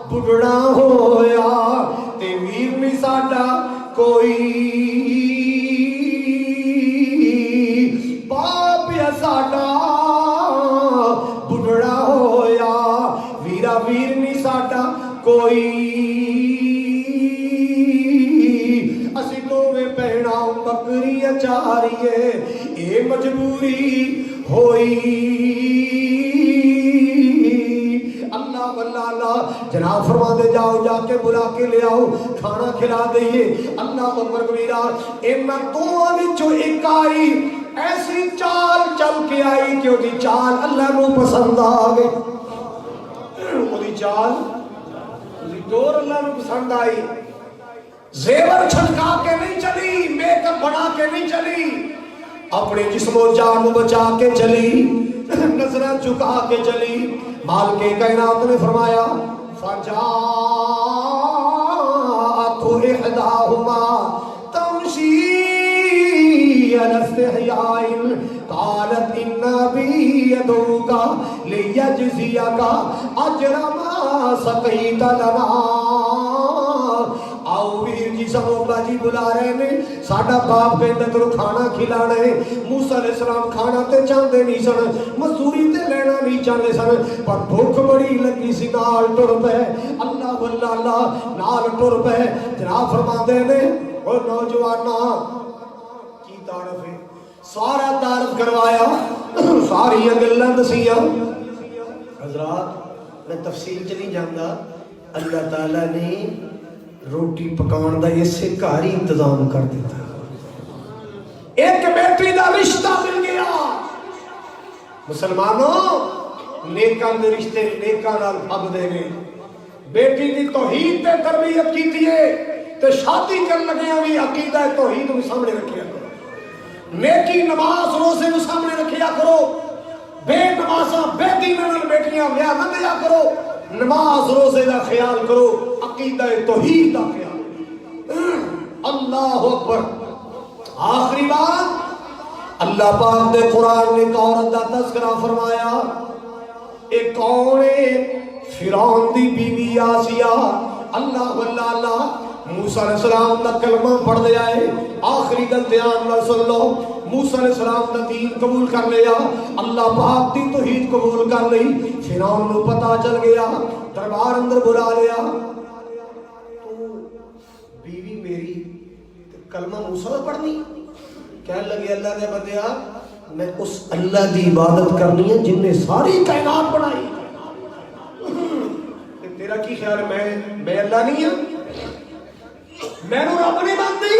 بڑھڑا ہویا تے ویر نہیں ساڈا کوئی، باپ یا ساڈا بڑھڑا ہویا، ویرا ویر نہیں ساڈا کوئی، اسی دوویں بھیڑاں بکریاں چاریے، اے مجبوری ہوئی۔ اللہ واللہ جناب فرما دے جاؤ، جا کے بلا کے لے آؤ، کھانا کھلا دئیے۔ اللہ اکبر کبیرہ۔ انہاں دوواں وچوں ایک آئی، ایسی چال چل کے آئی کہ وہ چال اللہ کو پسند آ گئی، وہ چال دور اللہ کو پسند آئی۔ زیور چھٹکا کے نہیں چلی، میک اپ بنا کے نہیں چلی، اپنے جسم و جان بچا کے چلی، نظریں جھکا کے چلی۔ مالک کائنات نے فرمایا فَجَاءَتْ إِحْدَاهُمَا تَمْشِي عَلَى اسْتِحْيَاءٍ قَالَتْ إِنَّ أَبِي يَدْعُوكَ لِيَجْزِيَكَ أَجْرَ مَا سَقَيْتَ لَنَا۔ آؤ ویر جی سموبا جی بلا رہے ہیں، ساڈا باپ کہندا تینوں کھانا کھلانا ہے۔ موسیٰ علیہ السلام کھانا تے چاہندے نہیں سن، مزدوری تے لینا نہیں چاہندے سن، پر بھوک بڑی لگی سی، نال ٹر پے۔ اللہ واللہ نال ٹر پے۔ جناب فرماندے نے او نوجواناں کی تعارف ہے، سارا تعارف کروایا، ساری گلاں دسیاں۔ حضرات میں تفصیل چ نہیں جاندا، اللہ تعالیٰ نے روٹی پکان دا یہ سے کاری انتظام کر دیتا، ایک بیٹی دا رشتہ مل گیا۔ مسلمانوں نیکاں دے رشتے نیکاں نال پھب دے نے، بیٹی دی توحید تے تربیت کیتی ہے تے شادی کرن لگیاں بھی عقیدہ توحید نوں سامنے رکھیا کرو، نیکی نماز روزے نوں سامنے رکھیا کرو، بے نمازاں بے دیناں نال بیٹیاں ویاہ نہ دیا کرو، نماز روزے دا خیال کرو، عقیدہ توحید دا خیال۔ اللہ اکبر۔ آخری بات، اللہ پاک دے قرآن نے ایک عورت دا تذکرہ فرمایا، ایک کون ہے؟ فرعون دی بیوی آسیہ۔ اللہ واللہ موسیٰ علیہ السلام دا کلمہ پڑھ دیا ہے۔ آخری گل دھیان نال سن لو، موسیٰ علیہ السلام دا دین قبول کر لیا، اللہ پاک دی توحید قبول کر لئی۔ فرعون نو پتہ چل گیا، دربار اندر بلا لیا، تو بیوی میری کلمہ موسیٰ دا پڑھنی؟ کہنے لگے اللہ نے بندیا میں اس اللہ دی عبادت کرنی ہے جن نے ساری کائنات بنائی، تیرا کی خیال ہے میں اللہ نہیں ہوں؟ میں نو رب نہیں مانتی؟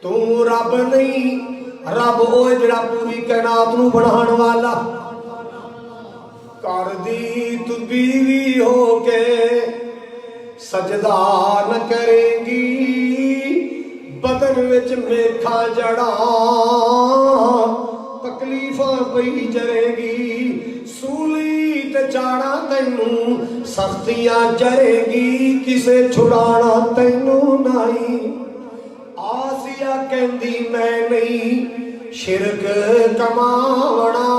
تو رب نہیں، رب ہوئے جڑا پوری کائنات نو بنان والا۔ کر دی تو بیوی ہو کے سجدہ نہ کرے گی، بدن وچ میکھا جڑا تکلیفاں پئی جرے گی، سولی تے چاڑا تینوں سختیاں جرے گی، کسے چھڑانا تینوں نہیں۔ آسیہ کہندی میں نہیں شرک کماونا،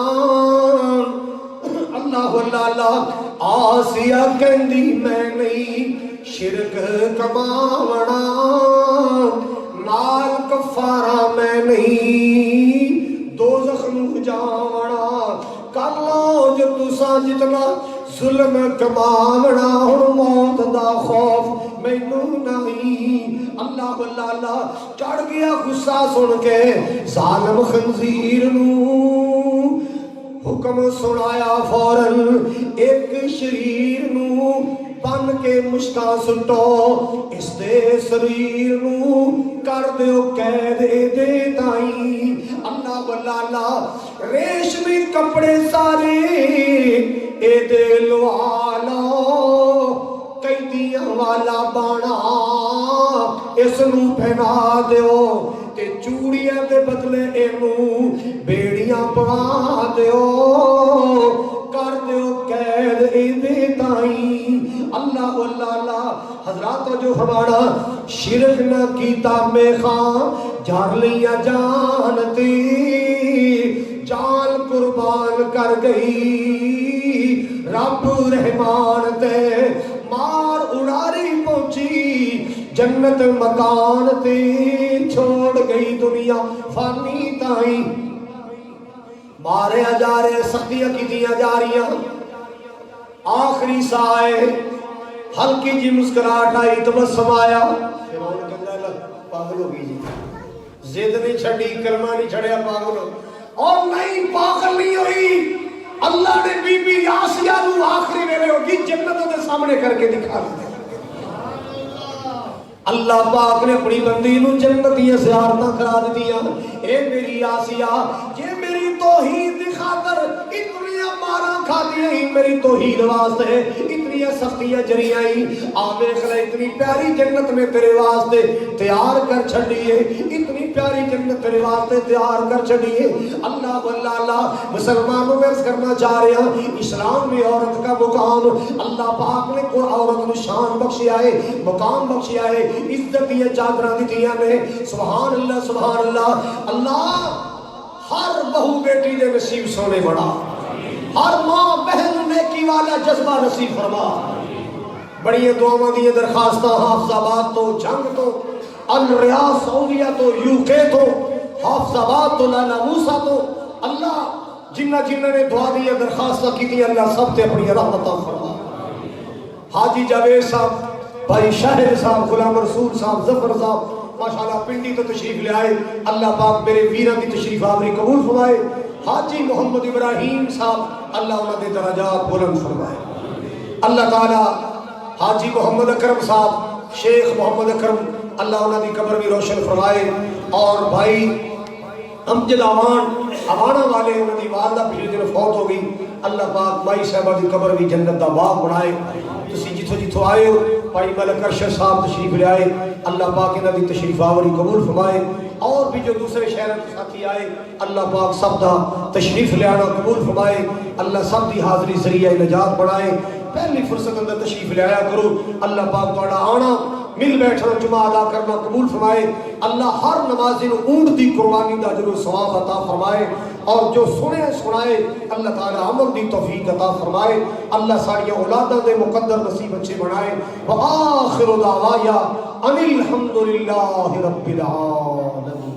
اللہ واللہ آسیہ کہندی میں نہیں شرک کماونا، نال کفارہ میں نہیں دوزخ نو جاونا، کر لو جو تساں جتنا ظلم کماونا، ہن موت دا خوف مینوں نہیں۔ اللہ واللہ چڑھ گیا غصہ سن کے، ظالم خنزیر نو حکم سنایا فوراً، ایک شریر نو بن کے مشکاں سٹو، اس دے سریر نو کر دیو قید دے تائیں۔ اللہ واللہ ریشمی کپڑے سارے اے دے لوالو، قیدیاں والا بانا اس نو پہنا دیو، تے چوڑیاں دے بدلے اینو بیڑیاں پوا دیو، کر دیو قید دے تائیں۔ اللہ واللہ حضرات جو ہمارا شرک نہ کیتا میں خاں جار لیا جانتی، جان قربان کر گئی رب رحمان تے، مار اڑاری پہنچی جنت مکان تے چھوڑ گئی دنیا فانی تائی مارے جا رہے سختیاں کی دیا جا رہی آخری سائے ہلکی جی مسکراہٹ آئی تبسم آیا فرعون کہتا ہے پاگل ہو گئی جی زد نہیں چھڑی کلمہ نہیں چھڑیا پاگل ہو اور نہیں پاگل نہیں ہوئی اللہ نے بی بی آسیہ نو آخری ویلے ہوگی جنتوں دے سامنے کر کے دکھا دیا اللہ پاک نے اپنی بندی نو جنتیاں زیارتاں کرا دیا اے میری آسیہ یہ میری توحید دی خاطر اتنی مارا کھا دی میری توحید واسطے اتنی سختیاں جریاں آوے خلا اتنی پیاری جنت میں تیرے واسطے تیار کر چھڑیے اتنی پیاری جنت تیرے واسطے تیار کر چھڑیے اللہ واللہ اللہ مسلمانوں میں عرض کرنا چاہ رہے ہیں اسلام میں عورت کا مقام اللہ پاک نے کو عورت کو شان بخشی آئے مقام بخشی آئے عزت دیا چادرہ دیا نے سبحان اللہ سبحان اللہ اللہ ہر بہو بیٹی نے نصیب سونے بڑا ہر ماں بہن نیکی والا جذبہ نصیب فرما بڑی دعاواں دی درخواستاں حافظ آباد تو جنگ تو الریاض سعودیہ تو UK تو حافظ آباد تو لالا موسیٰ تو اللہ جنہ نے دعا دی درخواستاں کی دی اللہ سب تے اپنی رحمتاں فرما حاجی جاوید صاحب بھائی شاہر صاحب غلام رسول صاحب ظفر صاحب ماشاءاللہ پنڈی تو تشریف لے آئے اللہ پاک میرے ویران کی تشریف آوری قبول فرمائے حاجی محمد ابراہیم صاحب اللہ انہوں نے درجات بلند فرمائے اللہ تعالی حاجی محمد اکرم صاحب شیخ محمد اکرم اللہ انہوں نے قبر بھی روشن فرمائے اور بھائی امجد آوانہ والے انہوں نے والدہ پچھلے دن فوت ہو گئی اللہ پاک مائی صاحبہ کی قبر بھی جنت دا باغ بنائے تسی جتھو آئے ہو بھائی ملک ارشد صاحب تشریف لے آئے اللہ پاک انہوں نے تشریف آوری قبول فرمائے اور بھی جو دوسرے شہروں کے ساتھی آئے اللہ پاک سب دا تشریف لے آنا قبول فرمائے اللہ سب دی حاضری ذریعہ نجات بڑھائے پہلی فرصت اندر تشریف لے آیا کرو اللہ پاک توڑا آنا مل بیٹھنا جمعہ ادا کرنا قبول فرمائے اللہ ہر نمازی نو اونٹ دی قربانی دا جنو ثواب عطا فرمائے اور جو سنے سنائے اللہ تعالی عمل دی توفیق عطا فرمائے اللہ ساڑیاں اولاداں دے مقدر نصیب اچھے بنائے وآخر دعوایا ان الحمدللہ رب العالمین